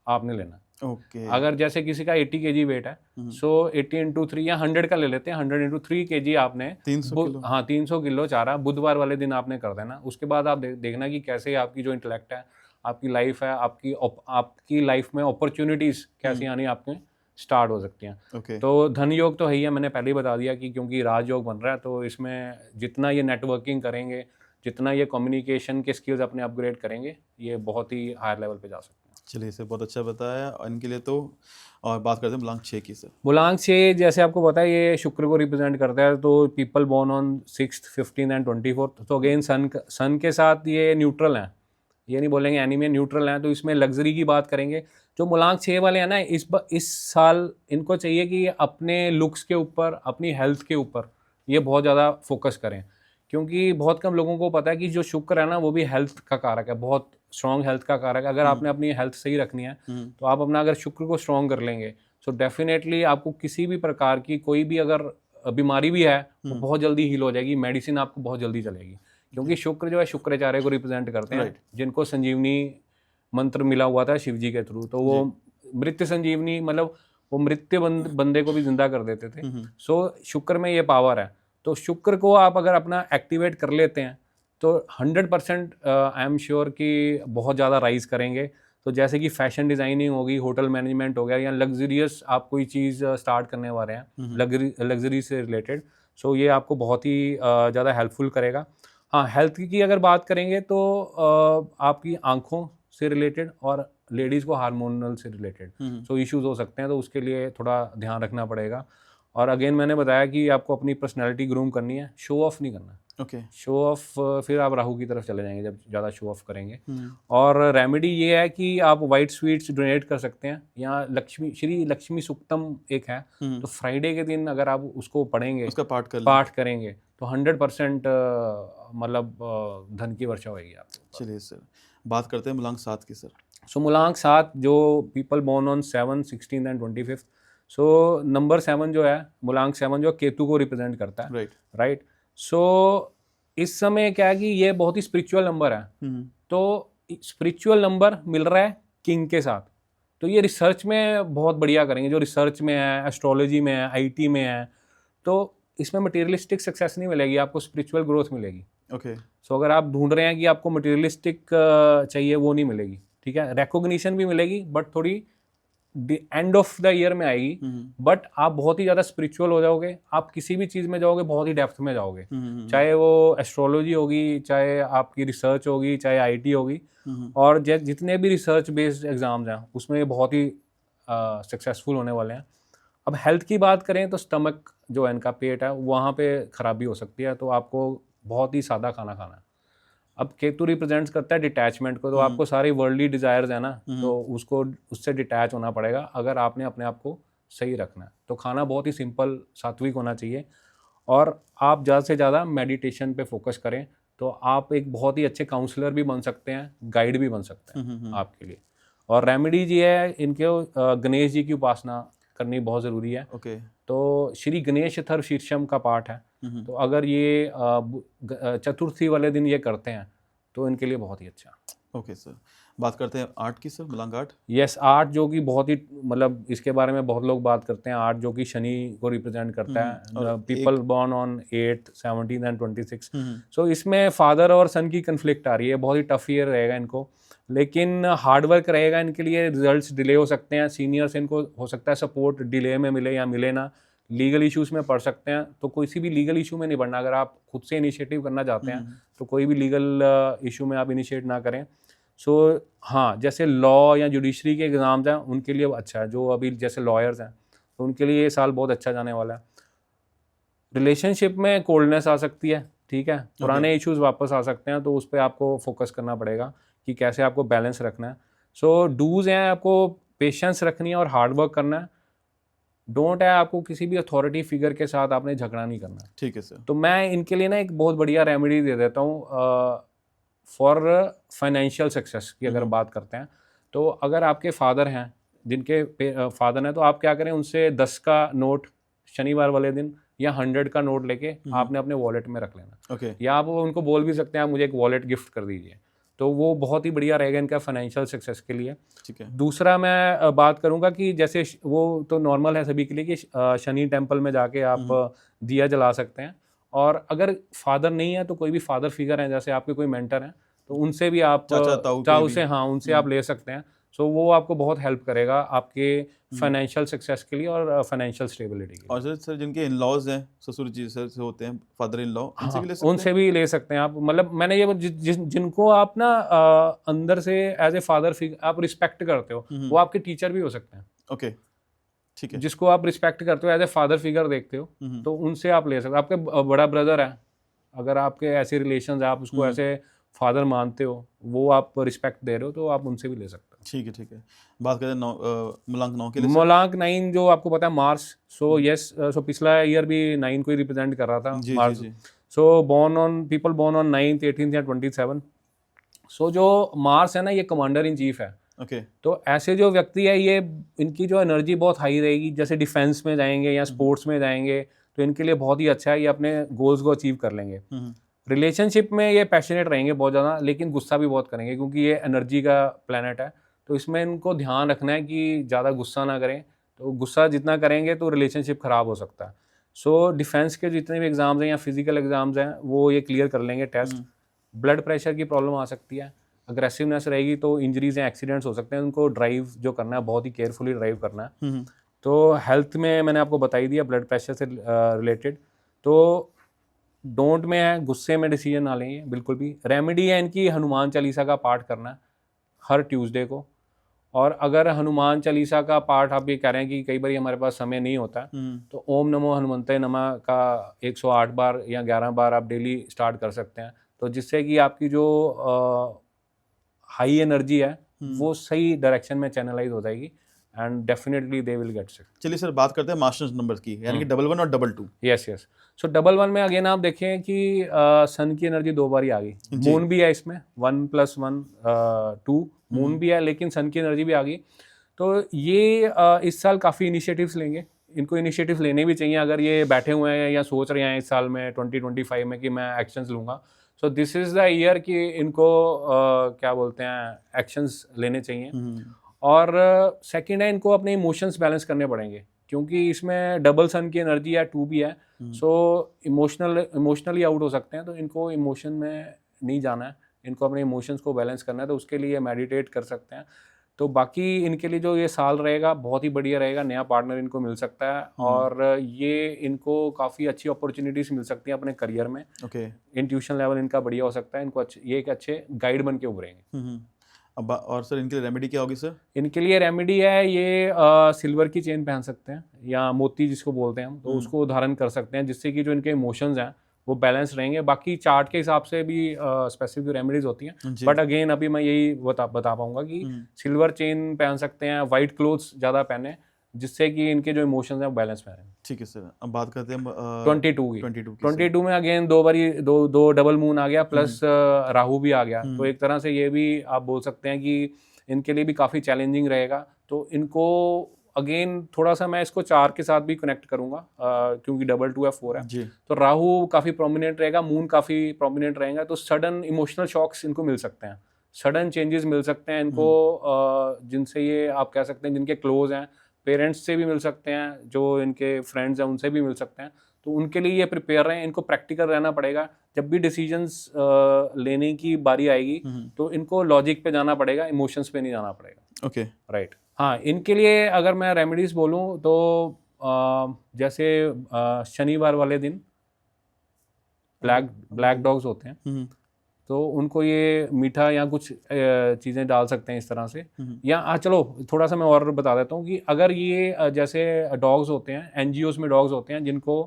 आपने लेना है। अगर जैसे किसी का 80 kg वेट है, सो 80 × 3 या 100 का ले लेते हैं, 100 × 3 kg आपने 300 किलो। हाँ, 300 किलो चारा बुधवार वाले दिन आपने कर देना। उसके बाद आप देखना कि कैसे आपकी जो इंटेलेक्ट है, आपकी लाइफ है, आपकी लाइफ में अपॉर्चुनिटीज कैसी आनी आपके स्टार्ट हो सकती हैं। तो धन योग तो है ही है, मैंने पहले ही बता दिया कि क्योंकि राजयोग बन रहा है, तो इसमें जितना ये नेटवर्किंग करेंगे, जितना ये कम्युनिकेशन के स्किल्स अपने अपग्रेड करेंगे, ये बहुत ही हायर लेवल पे जा सकते हैं। चलिए, इसे बहुत अच्छा बताया और इनके लिए तो। और बात करते हैं मूलांक 6 की सर। मूलांक 6 जैसे आपको पता है ये शुक्र को रिप्रेजेंट करता है, तो people born on 6th, 15th and 24th, तो अगेन सन के साथ ये न्यूट्रल हैं, ये नहीं बोलेंगे एनीमे, न्यूट्रल हैं। तो इसमें लग्जरी की बात करेंगे। जो मूलांक 6 वाले हैं ना, इस साल इनको चाहिए कि अपने लुक्स के ऊपर, अपनी हेल्थ के ऊपर ये बहुत ज़्यादा फोकस करें, क्योंकि बहुत कम लोगों को पता है कि जो शुक्र है ना वो भी हेल्थ का कारक है, बहुत स्ट्रॉन्ग हेल्थ का कारक है। अगर आपने अपनी हेल्थ सही रखनी है तो आप अपना अगर शुक्र को स्ट्रॉन्ग कर लेंगे, सो डेफिनेटली आपको किसी भी प्रकार की कोई भी अगर बीमारी भी है वो बहुत जल्दी हील हो जाएगी, मेडिसिन आपको बहुत जल्दी चलेगी, क्योंकि शुक्र जो है शुक्राचार्य को रिप्रेजेंट करते हैं, जिनको संजीवनी मंत्र मिला हुआ था शिव जी के थ्रू। तो वो मृत्यु संजीवनी, मतलब वो मृत्यु बंदे को भी जिंदा कर देते थे। सो शुक्र में ये पावर है। तो शुक्र को आप अगर अपना एक्टिवेट कर लेते हैं तो 100% आई एम श्योर कि बहुत ज़्यादा राइज करेंगे। तो जैसे कि फैशन डिज़ाइनिंग होगी, होटल मैनेजमेंट हो गया, या लग्जरियस आप कोई चीज़ स्टार्ट करने वाले हैं लग्जरी से रिलेटेड, सो ये आपको बहुत ही ज़्यादा हेल्पफुल करेगा। हाँ, हेल्थ की अगर बात करेंगे तो आपकी आँखों से रिलेटेड और लेडीज़ को हार्मोनल से रिलेटेड सो इश्यूज हो सकते हैं, तो उसके लिए थोड़ा ध्यान रखना पड़ेगा। और अगेन मैंने बताया कि आपको अपनी पर्सनैलिटी ग्रूम करनी है, शो ऑफ नहीं करना। शो ऑफ फिर आप राहु की तरफ चले जाएंगे जब ज़्यादा शो ऑफ करेंगे। और रेमेडी ये है कि आप वाइट स्वीट्स डोनेट कर सकते हैं, या श्री लक्ष्मी सुक्तम एक है, तो फ्राइडे के दिन अगर आप उसको पढ़ेंगे, उसका पाठ करेंगे, तो 100% मतलब धन की वर्षा होगी आपको। चलिए सर, बात करते हैं मूलांक 7 की सर। सो मूलांक 7 जो people born on 7, 16 and 25, so number 7 जो है, मूलांक 7 जो केतु को रिप्रेजेंट करता है, राइट। राइट। सो इस समय क्या है कि ये बहुत ही स्पिरिचुअल नंबर है, तो स्पिरिचुअल नंबर मिल रहा है किंग के साथ, तो ये रिसर्च में बहुत बढ़िया करेंगे। जो रिसर्च में है, एस्ट्रोलॉजी में है, आईटी में है, तो इसमें मटेरियलिस्टिक सक्सेस नहीं मिलेगी, आपको स्पिरिचुअल ग्रोथ मिलेगी। ओके। सो अगर आप ढूंढ रहे हैं कि आपको मटेरियलिस्टिक चाहिए, वो नहीं मिलेगी, ठीक है। रिकॉग्निशन भी मिलेगी बट थोड़ी एंड ऑफ द ईयर में आएगी, बट आप बहुत ही ज़्यादा स्पिरिचुअल हो जाओगे, आप किसी भी चीज़ में जाओगे बहुत ही डेप्थ में जाओगे, चाहे वो एस्ट्रोलॉजी होगी, चाहे आपकी रिसर्च होगी, चाहे आईटी होगी, और जितने भी रिसर्च बेस्ड एग्जाम्स हैं उसमें ये बहुत ही सक्सेसफुल होने वाले हैं। अब हेल्थ की बात करें तो स्टमक जो है, इनका पेट है, वहाँ पे खराबी हो सकती है, तो आपको बहुत ही सादा खाना खाना है। अब केतु रिप्रेजेंट्स करता है डिटैचमेंट को, तो आपको सारी वर्ल्डली डिजायर्स है ना, तो उसको उससे डिटैच होना पड़ेगा अगर आपने अपने आप को सही रखना है। तो खाना बहुत ही सिंपल सात्विक होना चाहिए, और आप ज़्यादा से ज़्यादा मेडिटेशन पे फोकस करें, तो आप एक बहुत ही अच्छे काउंसलर भी बन सकते हैं, गाइड भी बन सकते हैं आपके लिए। और रेमेडी जी है इनके, गणेश जी की उपासना करनी बहुत ज़रूरी है। ओके। तो श्री गणेश अथर्व शीर्षम का पाठ है, तो अगर ये चतुर्थी वाले दिन ये करते हैं तो इनके लिए बहुत ही अच्छा। ओके सर, बात करते हैं 8 की सर, मूलांक 8। यस, 8 जो कि बहुत ही, मतलब इसके बारे में बहुत लोग बात करते हैं। 8 जो कि शनि को रिप्रेजेंट करता है, people born on 8th, 17th and 26। सो इसमें फादर और सन की कन्फ्लिक्ट आ रही है, बहुत ही टफ ईयर रहेगा इनको, लेकिन हार्ड वर्क रहेगा इनके लिए। रिजल्ट्स डिले हो सकते हैं, सीनियर से इनको हो सकता है सपोर्ट डिले में मिले या मिले ना, लीगल इश्यूज़ में पढ़ सकते हैं, तो किसी भी लीगल इशू में नहीं पढ़ना। अगर आप खुद से इनिशिएटिव करना चाहते हैं तो कोई भी लीगल इशू में आप इनिशिएट ना करें। सो हाँ, जैसे लॉ या जुडिशरी के एग्ज़ाम्स हैं उनके लिए अच्छा है, जो अभी जैसे लॉयर्स हैं तो उनके लिए ये साल बहुत अच्छा जाने वाला है। रिलेशनशिप में कोल्डनेस आ सकती है, ठीक है, पुराने इश्यूज वापस आ सकते हैं, तो उस पर आपको फोकस करना पड़ेगा कि कैसे आपको बैलेंस रखना है। सो डूज हैं, आपको पेशेंस रखनी है और हार्ड वर्क करना है। डोंट है, आपको किसी भी अथॉरिटी फिगर के साथ आपने झगड़ा नहीं करना। ठीक है सर। तो मैं इनके लिए ना एक बहुत बढ़िया रेमेडी दे देता हूँ फॉर फाइनेंशियल सक्सेस की। अगर बात करते हैं तो अगर आपके फादर हैं, जिनके फादर हैं, तो आप क्या करें, उनसे 10 का नोट शनिवार वाले दिन या 100 का नोट लेके आपने अपने वॉलेट में रख लेना। ओके। या आप उनको बोल भी सकते हैं, आप मुझे एक वॉलेट गिफ्ट कर दीजिए, तो वो बहुत ही बढ़िया रहेगा इनका फाइनेंशियल सक्सेस के लिए। ठीक है। दूसरा मैं बात करूंगा कि जैसे वो तो नॉर्मल है सभी के लिए कि शनि टेम्पल में जाके आप दिया जला सकते हैं, और अगर फादर नहीं है तो कोई भी फादर फिगर है, जैसे आपके कोई मेंटर हैं, तो उनसे भी आप चाचा ताऊ से, हाँ, उनसे आप ले सकते हैं। सो वो आपको बहुत हेल्प करेगा आपके फाइनेंशियल सक्सेस के लिए और फाइनेंशियल स्टेबिलिटी के लिए। और सर जिनके इन लॉज हैं, ससुर जी सर से होते हैं, फादर इन लॉ, उनसे भी ले सकते हैं? उनसे भी ले सकते हैं आप। मतलब मैंने ये जिनको आप ना अंदर से एज ए फादर फिगर आप रिस्पेक्ट करते हो, वो आपके टीचर भी हो सकते हैं। ओके, ठीक है। जिसको आप रिस्पेक्ट करते हो, एज ए फादर फिगर देखते हो, तो उनसे आप ले सकते हो। आपके बड़ा ब्रदर है, अगर आपके ऐसे रिलेशन है, आप उसको ऐसे फादर मानते हो, वो आप रिस्पेक्ट दे रहे हो, तो आप उनसे भी ले सकते हो। ठीक है, ठीक है। बात करें मूलांक 9 के लिए। मूलांक 9 जो आपको पता है, मार्स। सो यस, सो पिछला ईयर भी 9 को ही रिप्रेजेंट कर रहा था, जी, मार्स। जी, जी। So people born on 9th, 18th या 27। सो जो मार्स है ना, ये कमांडर इन चीफ है। ओके। तो ऐसे जो व्यक्ति है, ये इनकी जो एनर्जी बहुत हाई रहेगी, जैसे डिफेंस में जाएंगे या स्पोर्ट्स में जाएंगे, तो इनके लिए बहुत ही अच्छा है, ये अपने गोल्स को अचीव कर लेंगे। रिलेशनशिप में ये पैशनेट रहेंगे बहुत ज़्यादा, लेकिन गुस्सा भी बहुत करेंगे, क्योंकि ये एनर्जी का प्लैनेट है। तो इसमें इनको ध्यान रखना है कि ज़्यादा गुस्सा ना करें, तो गुस्सा जितना करेंगे तो रिलेशनशिप ख़राब हो सकता है। सो डिफेंस के जितने भी एग्ज़ाम्स हैं या फिजिकल एग्ज़ाम्स हैं, वो ये क्लियर कर लेंगे टेस्ट। ब्लड प्रेशर की प्रॉब्लम आ सकती है, अग्रेसिवनेस रहेगी तो इंजरीज या एक्सीडेंट्स हो सकते हैं। उनको ड्राइव जो करना है, बहुत ही केयरफुली ड्राइव करना है। तो हेल्थ में मैंने आपको बताई दिया, ब्लड प्रेशर से रिलेटेड। तो डोंट में है, गुस्से में डिसीजन ना लेंगे बिल्कुल भी। रेमेडी है इनकी, हनुमान चालीसा का पाठ करना है हर ट्यूसडे को। और अगर हनुमान चालीसा का पाठ आप ये कह रहे हैं कि कई बार हमारे पास समय नहीं होता, तो ओम नमो हनुमंते नमः का 108 बार या 11 बार आप डेली स्टार्ट कर सकते हैं, तो जिससे कि आपकी जो हाई एनर्जी है वो सही डायरेक्शन में चैनलाइज हो जाएगी, and definitely they will get sick. चलिए सर, बात करते हैं मास्टर्स नंबर की, यानी कि 11 और 22। Yes yes. सो 11 में अगेन आप देखें कि सन की एनर्जी 2 बार ही आ गई, मून भी है इसमें, 1+1 2 मून भी है, लेकिन सन की एनर्जी भी आ गई। तो ये इस साल काफ़ी इनिशिएटिव्स लेंगे, इनको इनिशिएटिव्स लेने भी चाहिए अगर ये बैठे हुए हैं या सोच रहे हैं इस साल में 2025 में कि मैं एक्शंस लूँगा। So this is the year कि इनको क्या बोलते हैं एक्शंस लेने चाहिए। और सेकंड है, इनको अपने इमोशंस बैलेंस करने पड़ेंगे क्योंकि इसमें डबल सन की एनर्जी है, 2 भी है। सो इमोशनली आउट हो सकते हैं, तो इनको इमोशन में नहीं जाना है, इनको अपने इमोशंस को बैलेंस करना है, तो उसके लिए मेडिटेट कर सकते हैं। तो बाकी इनके लिए जो ये साल रहेगा बहुत ही बढ़िया रहेगा, नया पार्टनर इनको मिल सकता है और ये इनको काफ़ी अच्छी अपॉर्चुनिटीज़ मिल सकती हैं अपने करियर में। इंट्यूशन लेवल इनका बढ़िया हो सकता है, इनको ये एक अच्छे गाइड बन के उभरेंगे। अब और सर इनके लिए रेमेडी क्या होगी सर? इनके लिए रेमेडी है ये सिल्वर की चेन पहन सकते हैं या मोती जिसको बोलते हैं हम, तो उसको धारण कर सकते हैं जिससे कि जो इनके इमोशंस हैं वो बैलेंस रहेंगे। बाकी चार्ट के हिसाब से भी स्पेसिफिक रेमेडीज होती हैं, बट अगेन अभी मैं यही बता पाऊंगा कि सिल्वर चेन पहन सकते हैं, वाइट क्लोथ्स ज़्यादा पहने जिससे कि इनके जो इमोशंस हैं वो बैलेंस में रहें। ठीक है सर, अब बात करते हैं 22 में अगेन दो डबल मून आ गया प्लस राहु भी आ गया, तो एक तरह से ये भी आप बोल सकते हैं कि इनके लिए भी काफ़ी चैलेंजिंग रहेगा। तो इनको अगेन थोड़ा सा मैं इसको 4 के साथ भी कनेक्ट करूंगा क्योंकि 2 है 4 है जी। तो राहु काफ़ी प्रोमिनेंट रहेगा, मून काफ़ी प्रोमिनेंट रहेगा, तो सडन इमोशनल शॉक्स इनको मिल सकते हैं, सडन चेंजेस मिल सकते हैं इनको जिनसे ये आप कह सकते हैं जिनके क्लोज हैं, पेरेंट्स से भी मिल सकते हैं, जो इनके फ्रेंड्स हैं उनसे भी मिल सकते हैं। तो उनके लिए ये प्रिपेयर रहें, इनको प्रैक्टिकल रहना पड़ेगा। जब भी डिसीजंस लेने की बारी आएगी तो इनको लॉजिक पे जाना पड़ेगा, इमोशंस पे नहीं जाना पड़ेगा। Okay right. हाँ, इनके लिए अगर मैं रेमेडीज बोलूँ तो जैसे शनिवार वाले दिन ब्लैक डॉग्स होते हैं तो उनको ये मीठा या कुछ चीज़ें डाल सकते हैं इस तरह से। या चलो थोड़ा सा मैं और बता देता हूँ कि अगर ये जैसे डॉग्स होते हैं, एनजीओज में डॉग्स होते हैं जिनको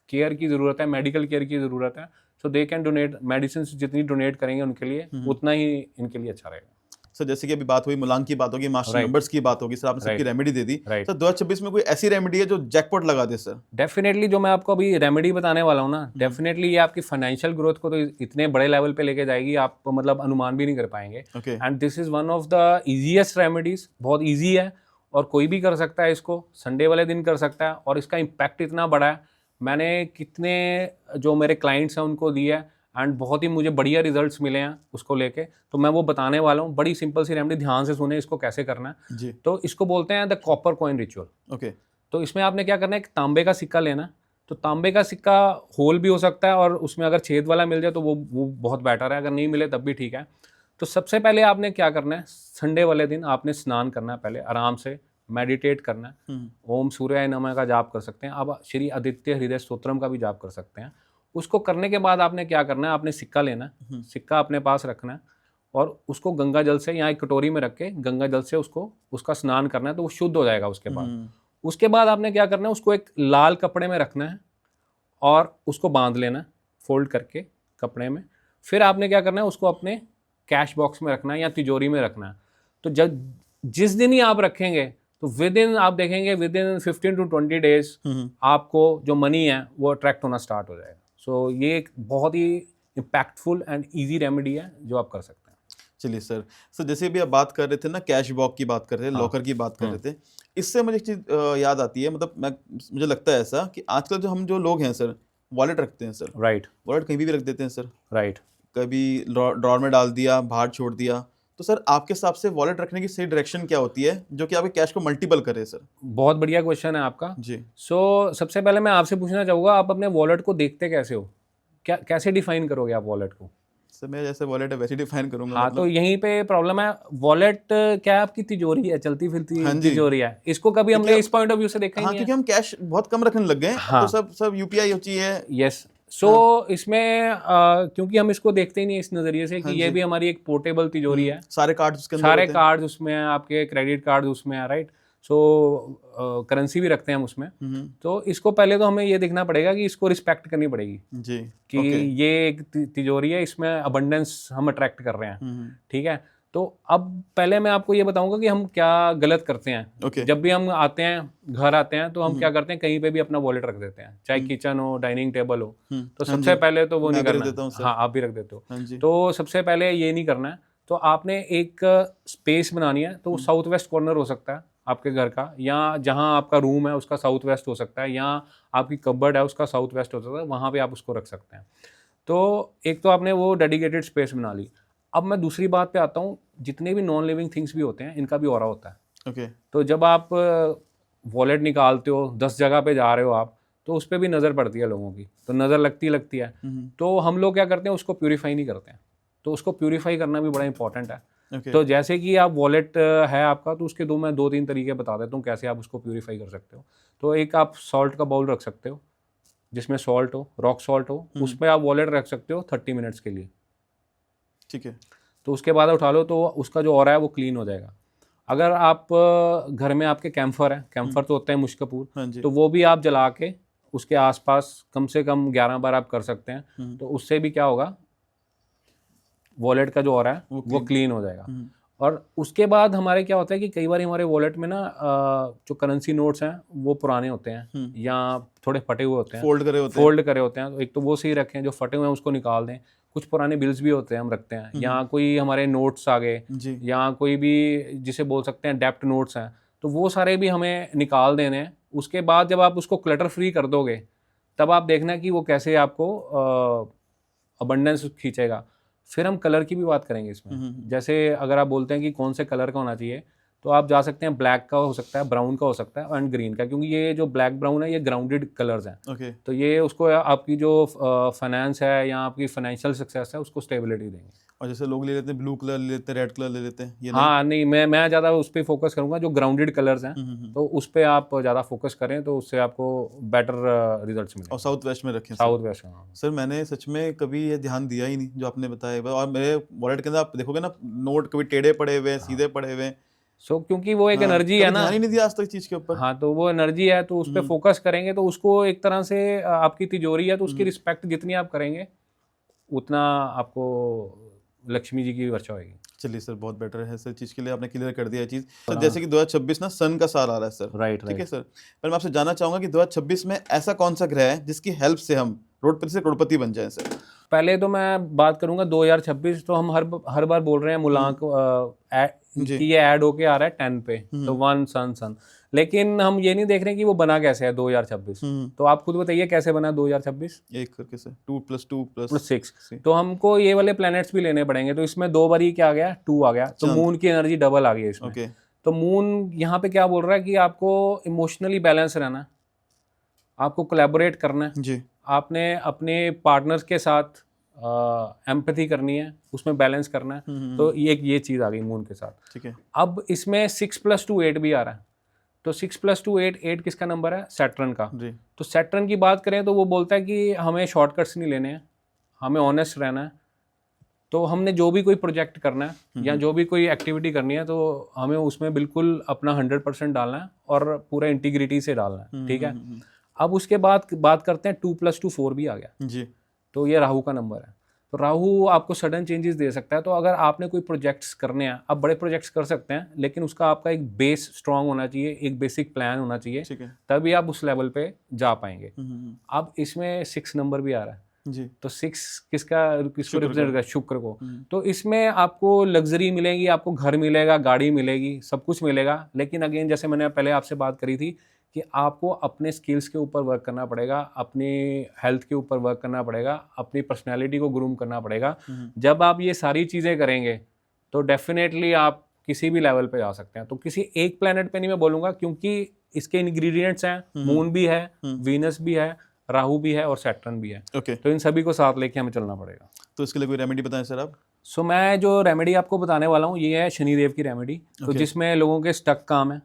केयर की ज़रूरत है, मेडिकल केयर की ज़रूरत है, सो दे कैन डोनेट मेडिसिन, जितनी डोनेट करेंगे उनके लिए उतना ही इनके लिए अच्छा रहेगा। सर जैसे कि अभी बात हुई मुलांग की बात होगी, मास्टर नंबर्स की बात होगी, सर आपने सबकी रेमेडी दे दी। सर 2026 में कोई ऐसी रेमेडी है जो जैकपॉट लगा दे सर? डेफिनेटली जो मैं आपको अभी रेमेडी बताने वाला हूँ ना, डेफिनेटली ये आपकी फाइनेंशियल ग्रोथ को तो इतने बड़े लेवल पे लेके जाएगी, आप मतलब अनुमान भी नहीं कर पाएंगे। And this is one of the easiest remedies, बहुत ईजी है और कोई भी कर सकता है इसको, संडे वाले दिन कर सकता है और इसका इम्पैक्ट इतना बड़ा है। मैंने कितने जो मेरे क्लाइंट्स हैं उनको दिया है एंड बहुत ही मुझे बढ़िया रिजल्ट्स मिले हैं उसको लेके, तो मैं वो बताने वाला हूँ। बड़ी सिंपल सी रेमेडी, ध्यान से सुने इसको कैसे करना है जी। तो इसको बोलते हैं the copper coin ritual. Okay. तो इसमें आपने क्या करना है, एक तांबे का सिक्का लेना है। तो तांबे का सिक्का होल भी हो सकता है और उसमें अगर छेद वाला मिल जाए तो वो बहुत बेटर है, अगर नहीं मिले तब भी ठीक है। तो सबसे पहले आपने क्या करना है, संडे वाले दिन आपने स्नान करना है, पहले आराम से मेडिटेट करना है, ओम सूर्याय नमः का जाप कर सकते हैं, आप श्री आदित्य हृदय स्तोत्रम का भी जाप कर सकते हैं। उसको करने के बाद आपने क्या करना है, आपने सिक्का लेना है, सिक्का अपने पास रखना है और उसको गंगा जल से या एक कटोरी में रख के गंगा जल से उसका स्नान करना है, तो वो शुद्ध हो जाएगा। उसके बाद आपने क्या करना है, उसको एक लाल कपड़े में रखना है और उसको बांध लेना है फोल्ड करके कपड़े में। फिर आपने क्या करना है, उसको अपने कैश बॉक्स में रखना है या तिजोरी में रखना है। तो जिस दिन ही आप रखेंगे तो आप देखेंगे विद इन 15 to 20 डेज आपको जो मनी है वो अट्रैक्ट होना स्टार्ट हो जाएगा। सो ये एक बहुत ही इम्पैक्टफुल एंड ईजी रेमेडी है जो आप कर सकते हैं। चलिए सर जैसे भी आप बात कर रहे थे ना, कैश बॉक्स की बात कर रहे थे, लॉकर की बात कर रहे थे, इससे मुझे एक चीज़ याद आती है, मतलब मुझे लगता है ऐसा कि आजकल जो लोग हैं सर, वॉलेट रखते हैं सर। राइट। वॉलेट कहीं भी रख देते हैं सर। राइट। कभी ड्रॉर में डाल दिया, बाहर छोड़ दिया। तो सर आपके हिसाब से वॉलेट रखने की सही डायरेक्शन क्या होती है जो कि आपके कैश को मल्टीपल करे सर? बहुत बढ़िया क्वेश्चन है आपका जी। सबसे पहले मैं आपसे पूछना चाहूँगा, आप अपने वॉलेट को देखते कैसे हो, कैसे डिफाइन करोगे आप वॉलेट को? सर मैं जैसे वॉलेट है वैसे डिफाइन करूंगा। हाँ, तो यहीं पे प्रॉब्लम है। वॉलेट क्या है, आपकी तिजोरी है, चलती फिरती तिजोरी है। इसको कभी हमने इस पॉइंट ऑफ व्यू से देखा ही नहीं है। क्योंकि हम कैश बहुत कम रखने लग गए हैं। हाँ। तो सब यूपीआई हो चाहिए। यस। इसमें क्योंकि हम इसको देखते ही नहीं इस नजरिए से कि ये भी हमारी एक पोर्टेबल तिजोरी है। सारे कार्ड उसमें हैं, आपके क्रेडिट कार्ड उसमें है, राइट। करेंसी भी रखते हैं हम उसमें। तो इसको पहले तो हमें ये देखना पड़ेगा कि इसको रिस्पेक्ट करनी पड़ेगी जी, कि ये एक तिजोरी है, इसमें अबंडेंस हम अट्रैक्ट कर रहे हैं। ठीक है। तो अब पहले मैं आपको ये बताऊंगा कि हम क्या गलत करते हैं। जब भी हम आते हैं, घर आते हैं, तो हम क्या करते हैं, कहीं पे भी अपना वॉलेट रख देते हैं, चाहे किचन हो, डाइनिंग टेबल हो। तो सबसे पहले तो वो नहीं करना। हाँ, आप भी रख देते हो। तो सबसे पहले ये नहीं करना है। तो आपने एक स्पेस बनानी है, तो साउथ वेस्ट कॉर्नर हो सकता है, आपके घर का, या जहाँ आपका रूम है उसका साउथ वेस्ट हो सकता है, या आपकी कबर्ड है उसका साउथ वेस्ट हो सकता है, वहाँ पे आप उसको रख सकते हैं। तो एक तो आपने वो डेडिकेटेड स्पेस बना ली। अब मैं दूसरी बात पे आता हूँ, जितने भी नॉन लिविंग थिंग्स भी होते हैं इनका भी ऑरा होता है। ओके। तो जब आप वॉलेट निकालते हो, 10 जगह पे जा रहे हो आप, तो उस पर भी नज़र पड़ती है लोगों की, तो नज़र लगती है। तो हम लोग क्या करते हैं, उसको प्यूरीफाई नहीं करते हैं। तो उसको प्यूरीफाई करना भी बड़ा इंपॉर्टेंट है। ओके। तो जैसे कि आप वॉलेट है आपका, तो उसके मैं 2-3 तरीके बता देता हूँ कैसे आप उसको प्यूरीफाई कर सकते हो। तो एक आप सॉल्ट का बाउल रख सकते हो, जिसमें सॉल्ट हो, रॉक सॉल्ट हो, उसमें आप वॉलेट रख सकते हो 30 मिनट्स के लिए। ठीक है। तो उसके बाद उठा लो तो उसका जो ऑरा है वो क्लीन हो जाएगा। अगर आप घर में आपके कैम्फर है, कैम्फर तो होते हैं मुश्क कपूर, हाँ जी। तो वो भी आप जला के उसके आसपास कम से कम 11 बार आप कर सकते हैं। तो उससे भी क्या होगा, वॉलेट का जो ऑरा है वो क्लीन हो जाएगा। और उसके बाद हमारे क्या होता है कि कई बार हमारे वॉलेट में ना जो करेंसी नोट्स हैं वो पुराने होते हैं या थोड़े फटे हुए होते हैं, फोल्ड करे होते हैं। तो एक तो वो सही रखें, जो फटे हुए हैं उसको निकाल दें। कुछ पुराने बिल्स भी होते हैं हम रखते हैं, या कोई हमारे नोट्स आ गए, या कोई भी जिसे बोल सकते हैं डेप्ट नोट्स हैं, तो वो सारे भी हमें निकाल देने हैं। उसके बाद जब आप उसको क्लटर फ्री कर दोगे, तब आप देखना कि वो कैसे आपको अबंडेंस खींचेगा। फिर हम कलर की भी बात करेंगे इसमें। जैसे अगर आप बोलते हैं कि कौन से कलर का होना चाहिए, तो आप जा सकते हैं ब्लैक का हो सकता है, ब्राउन का हो सकता है एंड ग्रीन का, क्योंकि ये जो ब्लैक ब्राउन है ये ग्राउंडेड कलर्स हैं। ओके। तो ये उसको आपकी जो फाइनेंस है या आपकी फाइनेंशियल सक्सेस है उसको स्टेबिलिटी देंगे। और जैसे लोग ले लेते हैं ब्लू कलर ले लेते हैं, रेड कलर ले लेते हैं, ये हाँ नहीं, मैं ज़्यादा उस पर फोकस करूँगा जो ग्राउंडेड कलर्स हैं। नहीं। तो उस पर आप ज़्यादा फोकस करें तो उससे आपको बेटर रिजल्ट्स और मिलेंगे। साउथ वेस्ट में रखें साउथ वेस्ट। हाँ सर, मैंने सच में कभी ये ध्यान दिया ही नहीं जो आपने बताया। और मेरे वॉलेट के अंदर आप देखोगे ना, नोट कभी टेढ़े पड़े हुए हैं, सीधे पड़े हुए हैं। सो क्योंकि वो एक हाँ, एनर्जी है कभी ना। ध्यान ही नहीं दिया आज तक चीज के ऊपर। हाँ तो वो एनर्जी है, तो उस पर फोकस करेंगे तो उसको एक तरह से आपकी तिजोरी है तो उसकी रिस्पेक्ट जितनी आप करेंगे उतना आपको लक्ष्मी जी की वर्षा होगी। चलिए सर, बहुत बेटर है सर, चीज़ के लिए आपने क्लियर कर दिया चीज़। सर जैसे कि 2026 ना सन का साल आ रहा है सर, राइट ठीक है सर। पर मैं आपसे जानना चाहूँगा कि 2026 में ऐसा कौन सा ग्रह है जिसकी हेल्प से हम रोडपति से करोड़पति बन जाएं सर? पहले तो मैं बात करूंगा 2026, तो हम हर बार बोल रहे हैं मूलांक कि ये ऐड होके आ रहा है 10 पे, तो 1 सन। लेकिन हम ये नहीं देख रहे कि वो बना कैसे है 2026। तो आप खुद बताइए कैसे बना 2026? एक करके सर, 2 + 2 + 6। तो हमको ये वाले प्लैनेट्स भी लेने पड़ेंगे। तो इसमें 2 बारी क्या आ गया, 2 आ गया, तो मून की एनर्जी डबल आ गई है इसमें। ओके। तो मून यहाँ पे क्या बोल रहा है कि आपको इमोशनली बैलेंस रहना है, आपको कोलैबोरेट करना है जी। आपने अपने पार्टनर्स के साथ एम्पैथी करनी है, उसमें बैलेंस करना है। तो ये चीज़ आ गई मून के साथ। ठीक है। अब इसमें 6 + 2 8 भी आ रहा है। तो 6 + 2 8 किसका नंबर है? सैटर्न का। जी। तो सैटर्न की बात करें तो वो बोलता है कि हमें शॉर्टकट्स नहीं लेने हैं, हमें ऑनेस्ट रहना है। तो हमने जो भी कोई प्रोजेक्ट करना है या जो भी कोई एक्टिविटी करनी है, तो हमें उसमें बिल्कुल अपना 100% डालना है और पूरा इंटीग्रिटी से डालना है, ठीक है। अब उसके बाद बात करते हैं 2 + 2 4 भी आ गया। जी। तो ये राहु का नंबर है। तो राहु आपको सडन चेंजेस दे सकता है। तो अगर आपने कोई प्रोजेक्ट्स करने हैं, आप बड़े प्रोजेक्ट्स कर सकते हैं, लेकिन उसका आपका एक बेस स्ट्रांग होना चाहिए, एक बेसिक प्लान होना चाहिए, ठीक है। तभी आप उस लेवल पे जा पाएंगे। अब इसमें 6 नंबर भी आ रहा है। जी। तो 6 किसको रिप्रेजेंट करता है? शुक्र को। तो इसमें आपको लग्जरी मिलेगी, आपको घर मिलेगा, गाड़ी मिलेगी, सब कुछ मिलेगा। लेकिन अगेन जैसे मैंने पहले आपसे बात करी थी कि आपको अपने स्किल्स के ऊपर वर्क करना पड़ेगा, अपनी हेल्थ के ऊपर वर्क करना पड़ेगा, अपनी पर्सनैलिटी को ग्रूम करना पड़ेगा। जब आप ये सारी चीज़ें करेंगे तो डेफिनेटली आप किसी भी लेवल पे जा सकते हैं। तो किसी एक प्लेनेट पे नहीं मैं बोलूँगा, क्योंकि इसके इंग्रेडिएंट्स हैं, मून भी है, वीनस भी है, राहु भी है और सैटर्न भी है। ओके। तो इन सभी को साथ लेके हमें चलना पड़ेगा। तो इसके लिए कोई रेमेडी बताएं सर आप? सो मैं जो रेमेडी आपको बताने वाला हूँ ये है शनिदेव की रेमेडी। तो जिसमें लोगों के स्टक काम है,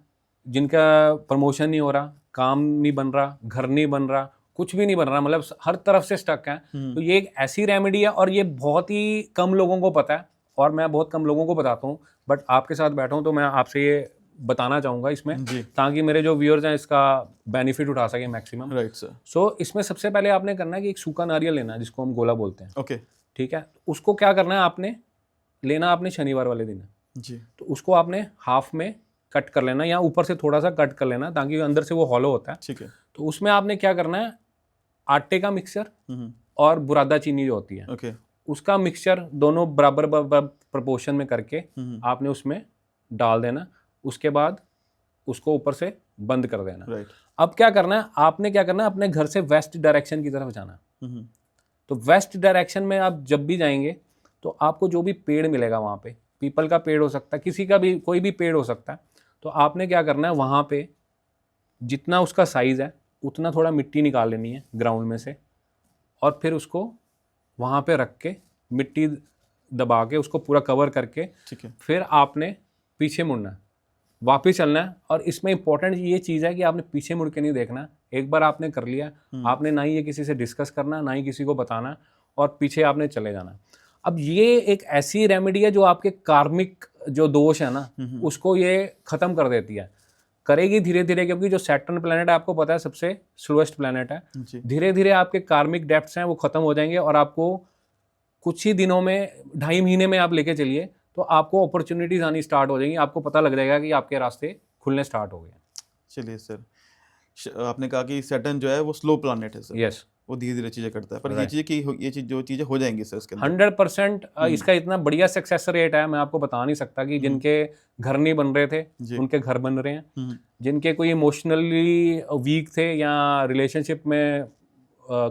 जिनका प्रमोशन नहीं हो रहा, काम नहीं बन रहा, घर नहीं बन रहा, कुछ भी नहीं बन रहा, मतलब हर तरफ से स्टक है। तो ये एक ऐसी रेमेडी है और ये बहुत ही कम लोगों को पता है और मैं बहुत कम लोगों को बताता हूँ। बट आपके साथ बैठा हूँ तो मैं आपसे ये बताना चाहूँगा इसमें, ताकि मेरे जो व्यूअर्स हैं इसका बेनिफिट उठा सके मैक्सिमम। Right sir. सो इसमें सबसे पहले आपने करना है कि एक सूखा नारियल लेना है, जिसको हम गोला बोलते हैं। ओके। ठीक है। उसको क्या करना है, आपने लेना आपने शनिवार वाले दिन है जी। तो उसको आपने हाफ में कट कर लेना या ऊपर से थोड़ा सा कट कर लेना, ताकि अंदर से वो हॉलो होता है। ठीक है। तो उसमें आपने क्या करना है, आटे का मिक्सचर और बुरादा चीनी जो होती है, ओके, उसका मिक्सचर दोनों बराबर प्रपोर्शन में करके आपने उसमें डाल देना। उसके बाद उसको ऊपर से बंद कर देना। राइट। अब क्या करना है, आपने क्या करना है, अपने घर से वेस्ट डायरेक्शन की तरफ जाना। तो वेस्ट डायरेक्शन में आप जब भी जाएंगे तो आपको जो भी पेड़ मिलेगा वहाँ पे, पीपल का पेड़ हो सकता है, किसी का भी कोई भी पेड़ हो सकता है, तो आपने क्या करना है, वहाँ पे जितना उसका साइज़ है उतना थोड़ा मिट्टी निकाल लेनी है ग्राउंड में से, और फिर उसको वहाँ पे रख के मिट्टी दबा के उसको पूरा कवर करके, ठीक है। फिर आपने पीछे मुड़ना है, वापस चलना है। और इसमें इंपॉर्टेंट ये चीज़ है कि आपने पीछे मुड़ के नहीं देखना। एक बार आपने कर लिया, आपने ना ही ये किसी से डिस्कस करना, ना ही किसी को बताना, और पीछे आपने चले जाना। अब ये एक ऐसी रेमेडी है जो आपके कार्मिक जो दोष है ना, उसको ये ख़त्म कर देती है, करेगी धीरे धीरे, क्योंकि जो सैटर्न प्लैनेट है आपको पता है सबसे स्लोएस्ट प्लैनेट है। धीरे धीरे आपके कार्मिक डेप्थ्स हैं वो ख़त्म हो जाएंगे, और आपको कुछ ही दिनों में, 2.5 महीने में आप लेके चलिए, तो आपको अपॉर्चुनिटीज आनी स्टार्ट हो जाएंगी, आपको पता लग जाएगा कि आपके रास्ते खुलने स्टार्ट हो गए। चलिए सर, आपने कहा कि सैटर्न जो है वो स्लो प्लैनेट है सर। यस, वो धीरे धीरे चीज़ें करता है, पर ये चीज़ें की ये चीज़ जो चीज़ें हो जाएंगी सर इसके अंदर। 100% इसका इतना बढ़िया सक्सेस रेट है, मैं आपको बता नहीं सकता कि जिनके घर नहीं बन रहे थे उनके घर बन रहे हैं, जिनके कोई इमोशनली वीक थे या रिलेशनशिप में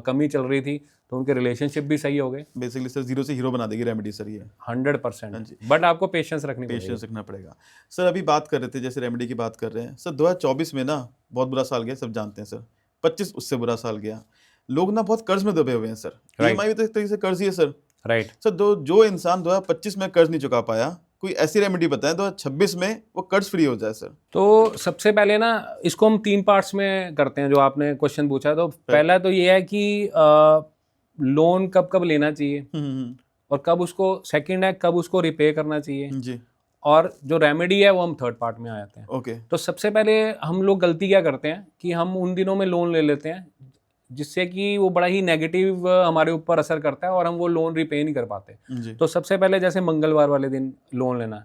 कमी चल रही थी तो उनके रिलेशनशिप भी सही हो गए। बेसिकली सर जीरो से हीरो बना देगी रेमेडी सर ये। 100%, बट आपको पेशेंस रखनी पड़ेगी। पेशेंस रखना पड़ेगा। सर अभी बात कर रहे थे, जैसे रेमेडी की बात कर रहे हैं सर, 2024 में ना बहुत बुरा साल गया, सब जानते हैं सर। 25 उससे बुरा साल गया, लोग ना बहुत कर्ज में दबे हुए हैं सर। ईएमआई भी तो एक तरीके से कर्ज ही है सर। राइट सर जो इंसान 2025 में कर्ज नहीं चुका पाया, कोई ऐसी रेमेडी बताएं 2026 में वो कर्ज फ्री हो जाए सर। तो सबसे पहले ना इसको हम 3 पार्ट्स में करते हैं, जो आपने क्वेश्चन पूछा। तो पहला तो ये है कि लोन कब कब लेना चाहिए, और कब उसको, सेकंड है कब उसको रिपे करना चाहिए जी, और जो रेमेडी है वो हम थर्ड पार्ट में आ जाते हैं। ओके। तो सबसे पहले हम लोग गलती क्या करते हैं कि हम उन दिनों में लोन ले लेते हैं जिससे कि वो बड़ा ही नेगेटिव हमारे ऊपर असर करता है और हम वो लोन रिपे नहीं कर पाते। जी, तो सबसे पहले जैसे मंगलवार वाले दिन लोन लेना,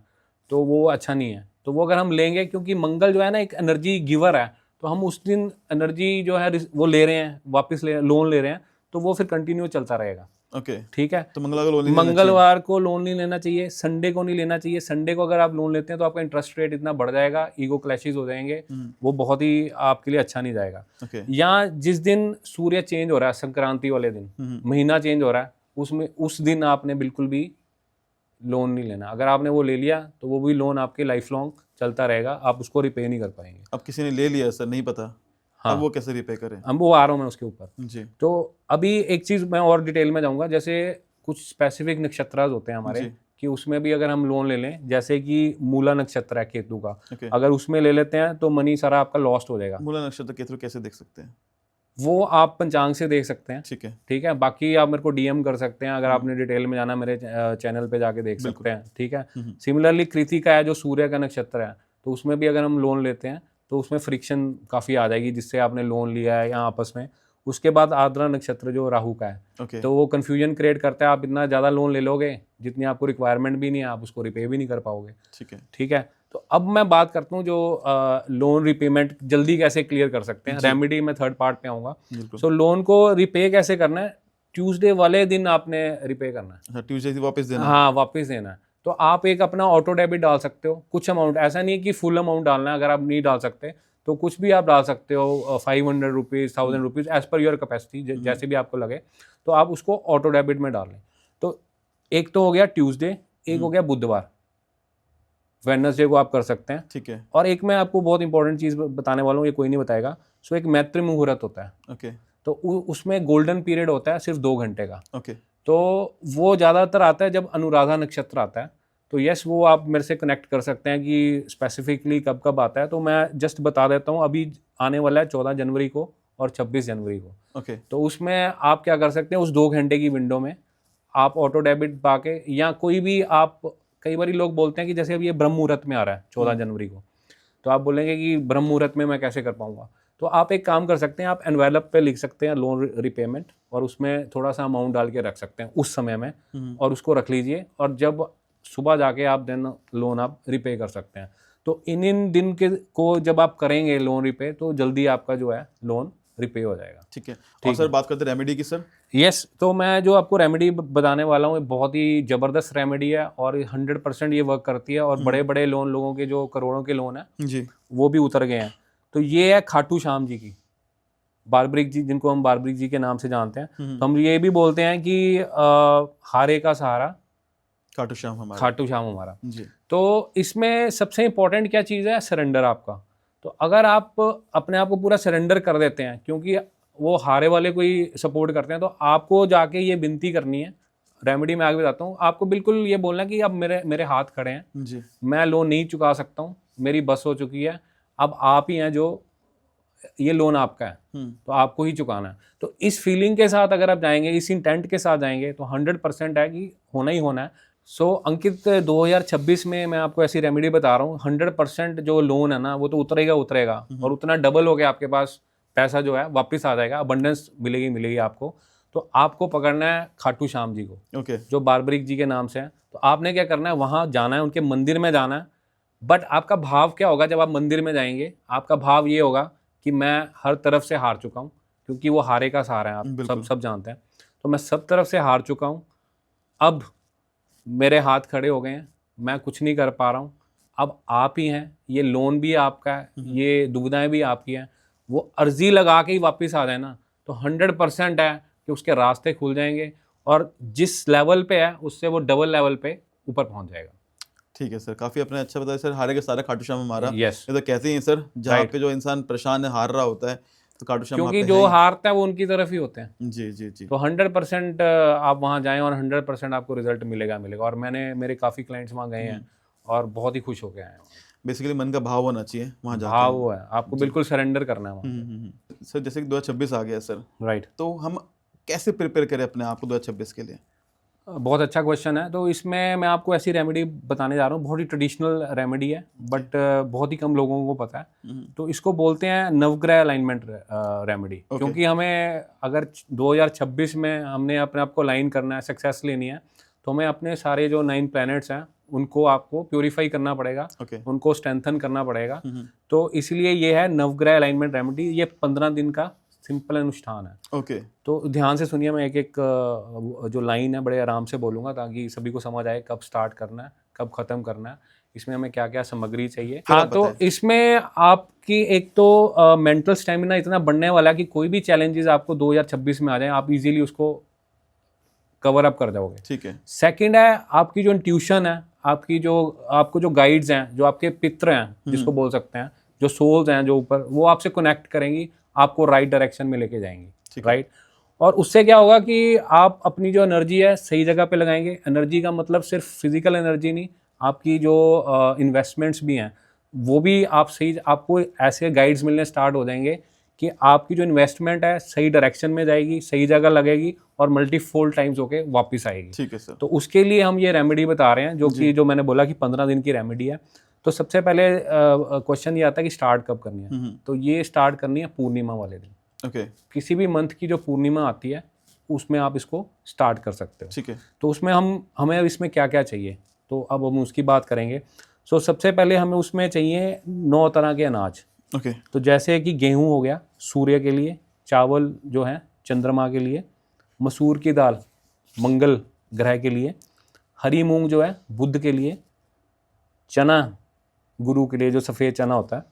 तो वो अच्छा नहीं है। तो वो अगर हम लेंगे, क्योंकि मंगल जो है ना एक एनर्जी गिवर है, तो हम उस दिन एनर्जी जो है वो ले रहे हैं, वापस लोन ले रहे हैं, तो वो फिर कंटिन्यू चलता रहेगा। ओके, ठीक है। तो मंगलवार को लोन नहीं लेना चाहिए, संडे को नहीं लेना चाहिए। संडे को अगर आप लोन लेते हैं तो आपका इंटरेस्ट रेट इतना बढ़ जाएगा, ईगो क्लैशेस हो जाएंगे, वो बहुत ही आपके लिए अच्छा नहीं जाएगा। ओके, या जिस दिन सूर्य चेंज हो रहा है, संक्रांति वाले दिन महीना चेंज हो रहा है, उसमें उस दिन आपने बिल्कुल भी लोन नहीं लेना। अगर आपने वो ले लिया तो वो भी लोन आपके लाइफ लॉन्ग चलता रहेगा, आप उसको रिपे नहीं कर पाएंगे। अब किसी ने ले लिया सर, नहीं पता, हाँ, अब वो कैसे रिपे करें? अब वो आ रहा हूँ मैं उसके ऊपर। जी, तो अभी एक चीज़ मैं और डिटेल में जाऊँगा, जैसे कुछ स्पेसिफिक नक्षत्रास होते हैं हमारे, कि उसमें भी अगर हम लोन ले लें, जैसे कि मूला नक्षत्र है केतु का, ओके। अगर उसमें ले लेते हैं तो मनी सारा आपका लॉस्ट हो जाएगा। मूला नक्षत्र के थ्रू कैसे देख सकते हैं? वो आप पंचांग से देख सकते हैं। ठीक है, ठीक है। बाकी आप मेरे को डीएम कर सकते हैं, अगर आपने डिटेल में जाना मेरे चैनल पे जाके देख सकते हैं। ठीक है। सिमिलरली कृतिका है जो सूर्य का नक्षत्र है, तो उसमें भी अगर हम लोन लेते हैं तो उसमें फ्रिक्शन काफ़ी आ जाएगी जिससे आपने लोन लिया है या आपस में। उसके बाद आर्द्रा नक्षत्र जो राहु का है, ओके, तो वो कन्फ्यूजन क्रिएट करता है। आप इतना ज़्यादा लोन ले लोगे जितनी आपको रिक्वायरमेंट भी नहीं है, आप उसको रिपे भी नहीं कर पाओगे। ठीक है, ठीक है। तो अब मैं बात करता हूँ जो लोन रिपेमेंट जल्दी कैसे क्लियर कर सकते हैं। रेमेडी में थर्ड पार्ट पे आऊँगा। बिल्कुल। सो लोन को रिपे कैसे करना है, ट्यूसडे वाले दिन आपने रिपे करना है। अच्छा, ट्यूसडे से वापस देना? हाँ, वापस देना है। तो आप एक अपना ऑटो डेबिट डाल सकते हो, कुछ अमाउंट, ऐसा नहीं है कि फुल अमाउंट डालना है। अगर आप नहीं डाल सकते तो कुछ भी आप डाल सकते हो, 500 rupees, 1000 rupees, as per your capacity, जैसे भी आपको लगे, तो आप उसको ऑटो डेबिट में डाल लें। तो एक तो हो गया ट्यूसडे, एक हो गया बुधवार, वेडनेसडे को आप कर सकते हैं। ठीक है, और एक मैं आपको बहुत इंपॉर्टेंट चीज़ बताने वाला हूँ, ये कोई नहीं बताएगा। सो एक मैत्री मुहूर्त होता है, ओके, तो उसमें गोल्डन पीरियड होता है सिर्फ 2 घंटे का। ओके, तो वो ज़्यादातर आता है जब अनुराधा नक्षत्र आता है। तो यस, वो आप मेरे से कनेक्ट कर सकते हैं कि स्पेसिफिकली कब कब आता है। तो मैं जस्ट बता देता हूँ, अभी आने वाला है 14 जनवरी को और 26 जनवरी को। ओके, तो उसमें आप क्या कर सकते हैं, उस 2 घंटे की विंडो में आप ऑटो डेबिट पाके, या कोई भी आप, कई बार लोग बोलते हैं कि जैसे अब ये ब्रह्म मुहूर्त में आ रहा है 14 जनवरी को, तो आप बोलेंगे कि ब्रह्म मुहूर्त में मैं कैसे कर पाऊंगा। तो आप एक काम कर सकते हैं, आप एनवेलप पे लिख सकते हैं लोन रिपेमेंट, और उसमें थोड़ा सा अमाउंट डाल के रख सकते हैं उस समय में, और उसको रख लीजिए, और जब सुबह जाके आप देन लोन आप रिपे कर सकते हैं। तो इन दिन के को जब आप करेंगे लोन रिपे, तो जल्दी आपका जो है लोन रिपे हो जाएगा। ठीक है। और सर बात करते हैं रेमेडी की सर। यस तो मैं जो आपको रेमेडी बताने वाला हूँ, बहुत ही ज़बरदस्त रेमेडी है और 100% ये वर्क करती है और बड़े बड़े लोन, लोगों के जो करोड़ों के लोन है जी। वो भी उतर गए हैं। तो ये है खाटू श्याम जी की, बारब्रिक जी, जिनको हम बारब्रिक जी के नाम से जानते हैं। तो हम ये भी बोलते हैं कि हारे का सहारा खाटू श्याम हमारा। खाटू श्याम हमारा। जी। तो इसमें सबसे इम्पोर्टेंट क्या चीज़ है? सरेंडर आपका। तो अगर आप अपने आप को पूरा सरेंडर कर देते हैं, क्योंकि वो हारे वाले को ही सपोर्ट करते हैं, तो आपको जाके ये विनती करनी है। रेमेडी में आगे बताता हूँ आपको। बिल्कुल ये बोलना है कि अब मेरे हाथ खड़े हैं, जी। मैं लोन नहीं चुका सकता हूँ, मेरी बस हो चुकी है, अब आप ही हैं जो, ये लोन आपका है तो आपको ही चुकाना है। तो इस फीलिंग के साथ अगर आप जाएंगे, इस इंटेंट के साथ जाएंगे, तो 100% है कि होना ही होना है। सो अंकित 2026 में मैं आपको ऐसी रेमेडी बता रहा हूँ, 100% जो लोन है ना वो तो उतरेगा और उतना डबल हो गया आपके पास पैसा जो है वापस आ जाएगा, अबंडेंस मिलेगी आपको। तो आपको पकड़ना है खाटू श्याम जी को, जो बारब्रिक जी के नाम से है। तो आपने क्या करना है, वहाँ जाना है, उनके मंदिर में जाना है। बट आपका भाव क्या होगा जब आप मंदिर में जाएंगे? आपका भाव ये होगा कि मैं हर तरफ से हार चुका हूँ, क्योंकि वो हारे का सहारा है, आप सब जानते हैं। तो मैं सब तरफ से हार चुका हूँ, अब मेरे हाथ खड़े हो गए हैं, मैं कुछ नहीं कर पा रहा हूँ, अब आप ही हैं, ये लोन भी आपका है, ये दुविधाएं भी आपकी हैं। वो अर्जी लगा के ही वापस आ जाए ना, तो 100% है कि उसके रास्ते खुल जाएंगे और जिस लेवल पे है उससे वो डबल लेवल पे ऊपर पहुंच जाएगा। ठीक है सर, काफ़ी आपने अच्छा बताया सर। हारे का सारा खाटू श्याम हमारा। यस, ये तो कहते ही हैं सर, जहाँ पे जो इंसान परेशान है, हार रहा होता है, तो खाटू श्याम क्योंकि जो हारता है वो उनकी तरफ ही होते हैं। जी जी जी। तो 100% आप वहाँ जाएं और 100% आपको रिजल्ट मिलेगा। और मेरे काफ़ी क्लाइंट्स वहाँ गए हैं और बहुत ही खुश होकर आए हैं। बेसिकली मन का भाव होना चाहिए वहाँ जाके। भाव वो है, आपको बिल्कुल सरेंडर करना है वहाँ। सर जैसे कि 2026 आ गया सर, राइट, तो हम कैसे प्रिपेयर करें अपने आप को 2026 के लिए? बहुत अच्छा क्वेश्चन है। तो इसमें मैं आपको ऐसी रेमेडी बताने जा रहा हूँ, बहुत ही ट्रेडिशनल रेमेडी है, बट बहुत ही कम लोगों को पता है। तो इसको बोलते हैं नवग्रह अलाइनमेंट रेमेडी। क्योंकि हमें अगर 2026 में हमने अपने आप को अलाइन करना है, सक्सेस लेनी है, तो हमें अपने सारे जो 9 प्लैनेट्स हैं उनको आपको प्योरीफाई करना पड़ेगा, उनको स्ट्रेंथन करना पड़ेगा। तो इसलिए ये है नवग्रह अलाइनमेंट रेमेडी। ये 15 दिन का सिंपल अनुष्ठान है। तो ध्यान से सुनिए, मैं एक जो लाइन है बड़े आराम से बोलूँगा ताकि सभी को समझ आए कब स्टार्ट करना है, कब ख़त्म करना है, इसमें हमें क्या क्या सामग्री चाहिए। हाँ, तो इसमें आपकी एक तो मेंटल स्टेमिना इतना बढ़ने वाला है कि कोई भी चैलेंजेस आपको 2026 में आ जाए, आप इजीली उसको कवर अप कर जाओगे। ठीक है। सेकंड है आपकी जो इंट्यूशन है, आपको जो गाइड्स हैं, जो आपके पित्र हैं जिसको बोल सकते हैं, जो सोल्स हैं जो ऊपर, वो आपसे कनेक्ट करेंगी, आपको राइट डायरेक्शन में लेके जाएंगी। राइट, और उससे क्या होगा कि आप अपनी जो एनर्जी है सही जगह पे लगाएंगे। एनर्जी का मतलब सिर्फ फिजिकल एनर्जी नहीं, आपकी जो इन्वेस्टमेंट्स भी हैं वो भी आपको ऐसे गाइड्स मिलने स्टार्ट हो जाएंगे कि आपकी जो इन्वेस्टमेंट है सही डायरेक्शन में जाएगी, सही जगह लगेगी और मल्टीफोल्ड टाइम्स होके वापस आएगी। ठीक है सर। तो उसके लिए हम ये रेमेडी बता रहे हैं, जो मैंने बोला कि 15 दिन की रेमेडी है। तो सबसे पहले क्वेश्चन ये आता है कि स्टार्ट कब करनी है। तो ये स्टार्ट करनी है पूर्णिमा वाले दिन। किसी भी मंथ की जो पूर्णिमा आती है उसमें आप इसको स्टार्ट कर सकते हो। ठीक है। तो उसमें हमें इसमें क्या क्या चाहिए, तो अब हम उसकी बात करेंगे। सो सबसे पहले हमें उसमें चाहिए 9 तरह के अनाज। तो जैसे कि गेहूं हो गया सूर्य के लिए, चावल जो है चंद्रमा के लिए, मसूर की दाल मंगल ग्रह के लिए, हरी मूंग जो है बुध के लिए, चना गुरु के लिए जो सफ़ेद चना होता है,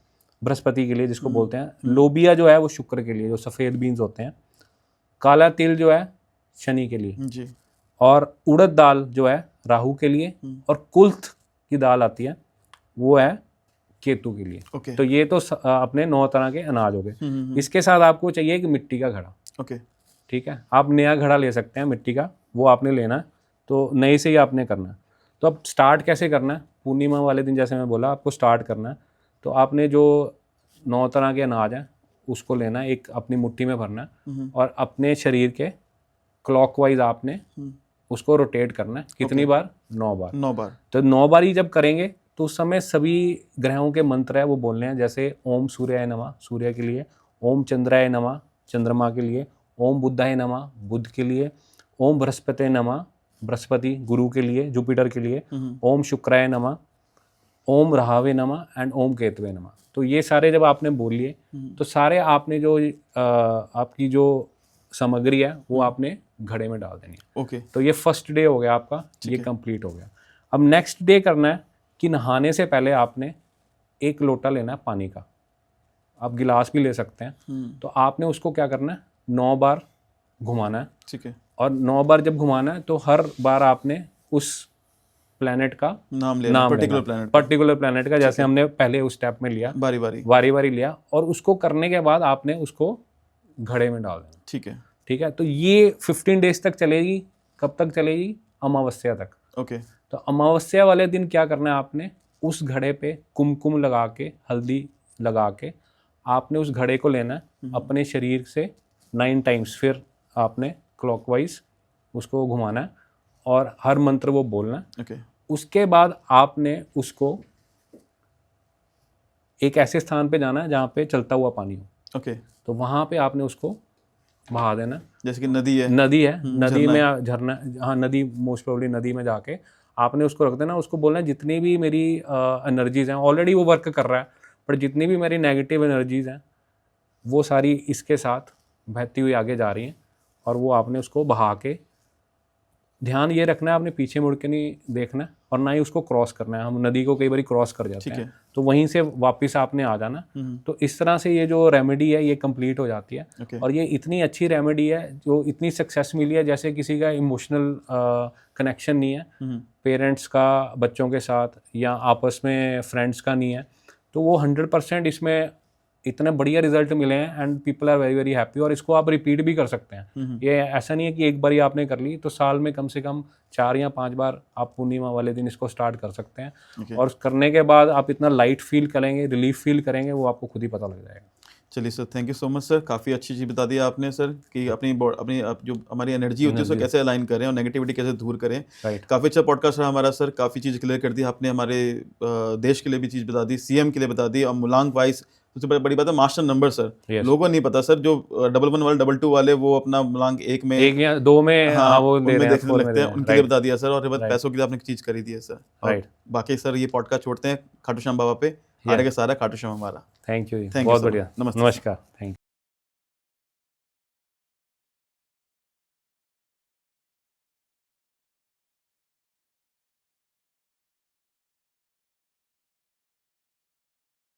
बृहस्पति के लिए जिसको बोलते हैं, लोबिया जो है वो शुक्र के लिए जो सफ़ेद बीन्स होते हैं, काला तिल जो है शनि के लिए जी, और उड़द दाल जो है राहु के लिए, और कुल्थ की दाल आती है वो है केतु के लिए। तो ये तो अपने 9 तरह के अनाज हो गए। इसके साथ आपको चाहिए कि मिट्टी का घड़ा। ठीक है, आप नया घड़ा ले सकते हैं मिट्टी का, वो आपने लेना है, तो नए से ही आपने करना है। तो अब स्टार्ट कैसे करना है? पूर्णिमा वाले दिन जैसे मैं बोला आपको स्टार्ट करना है। तो आपने जो 9 तरह के अनाज हैं उसको लेना है, एक अपनी मुट्ठी में भरना है और अपने शरीर के क्लॉकवाइज आपने उसको रोटेट करना है। कितनी बार? 9 बार। 9 बार। तो 9 बार ही जब करेंगे तो उस समय सभी ग्रहों के मंत्र है वो बोलने हैं, जैसे ओम सूर्याय नमः सूर्य के लिए, ओम चंद्राय नमः चंद्रमा के लिए, ओम बुद्धाय नमः बुध के लिए, ओम बृहस्पति नमः बृहस्पति गुरु के लिए जुपिटर के लिए, ओम शुक्राय नमः, ओम राहवे नमः एंड ओम केतवे नमः। तो ये सारे जब आपने बोल लिए तो सारे आपने जो आपकी जो सामग्री है वो आपने घड़े में डाल देनी है। ओके तो ये फर्स्ट डे हो गया आपका, ये कंप्लीट हो गया। अब नेक्स्ट डे करना है कि नहाने से पहले आपने 1 लोटा लेना है पानी का, आप गिलास भी ले सकते हैं। तो आपने उसको क्या करना है, 9 बार घुमाना है। ठीक है। और 9 बार जब घुमाना है तो हर बार आपने उस प्लेनेट का नाम लेना, पर्टिकुलर प्लेनेट का, जैसे हमने पहले उस स्टेप में लिया, बारी बारी लिया, और उसको करने के बाद आपने उसको घड़े में डाल देना। ठीक है। ठीक है। तो ये 15 डेज तक चलेगी। कब तक चलेगी? अमावस्या तक। ओके। तो अमावस्या वाले दिन क्या करना है आपने, उस घड़े पे कुमकुम लगा के, हल्दी लगा के आपने उस घड़े को लेना है अपने शरीर से 9 टाइम्स, फिर आपने क्लॉकवाइज उसको घुमाना है और हर मंत्र वो बोलना है। ओके। उसके बाद आपने उसको एक ऐसे स्थान पे जाना है जहाँ पे चलता हुआ पानी हो। ओके। तो वहाँ पे आपने उसको बहा देना। जैसे कि नदी है, नदी में झरना, हाँ नदी, मोस्ट प्रोबेबली नदी में जाके आपने उसको रख देना। उसको बोलना है जितनी भी मेरी एनर्जीज हैं, ऑलरेडी वो वर्क कर रहा है, पर जितनी भी मेरी नेगेटिव एनर्जीज हैं वो सारी इसके साथ बहती हुई आगे जा रही हैं, और वो आपने उसको बहा के, ध्यान ये रखना है आपने पीछे मुड़ के नहीं देखना और ना ही उसको क्रॉस करना है। हम नदी को कई बार क्रॉस कर जाते हैं, तो वहीं से वापस आपने आ जाना। तो इस तरह से ये जो रेमेडी है ये कंप्लीट हो जाती है। और ये इतनी अच्छी रेमेडी है, जो इतनी सक्सेस मिली है, जैसे किसी का इमोशनल कनेक्शन नहीं है पेरेंट्स का बच्चों के साथ, या आपस में फ्रेंड्स का नहीं है, तो वो 100% इसमें इतने बढ़िया रिजल्ट मिले हैं and people are very very happy. और इसको आप रिपीट भी कर सकते हैं। ये ऐसा नहीं है कि एक बार ही आपने कर ली, तो साल में कम से कम 4 या 5 बार आप पूर्णिमा वाले दिन इसको स्टार्ट कर सकते हैं। और करने के बाद आप इतना लाइट फील करेंगे, रिलीफ फील करेंगे, वो आपको खुद ही पता लग जाएगा। चलिए sir, thank you so much sir, काफ़ी अच्छी चीज़ बता दी आपने सर, कि अपनी जो हमारी एनर्जी होती है उसको कैसे अलाइन करें और नेगेटिविटी कैसे दूर करें। काफ़ी अच्छा पॉडकास्ट रहा हमारा सर, काफ़ी चीज़ क्लियर कर दी आपने, हमारे देश के लिए भी चीज़ बता दी, सीएम के लिए बता दी, और मुलांग वाइज सबसे बड़ी बात है मास्टर नंबर सर। लोगों को नहीं पता सर, जो 11 वाले 22 वाले वो अपना मुलांग 1 में 1 या 2 में वो देखने लगते हैं, उनके लिए बता दिया सर। और पैसों के लिए आपने चीज़ करी दी है सर। राइट। बाकी सर ये पॉडकास्ट छोड़ते हैं खाटू श्याम बाबा पे, आगे का सारा खाटू श्याम हमारा। थैंक यू, बहुत बढ़िया। नमस्कार, थैंक यू।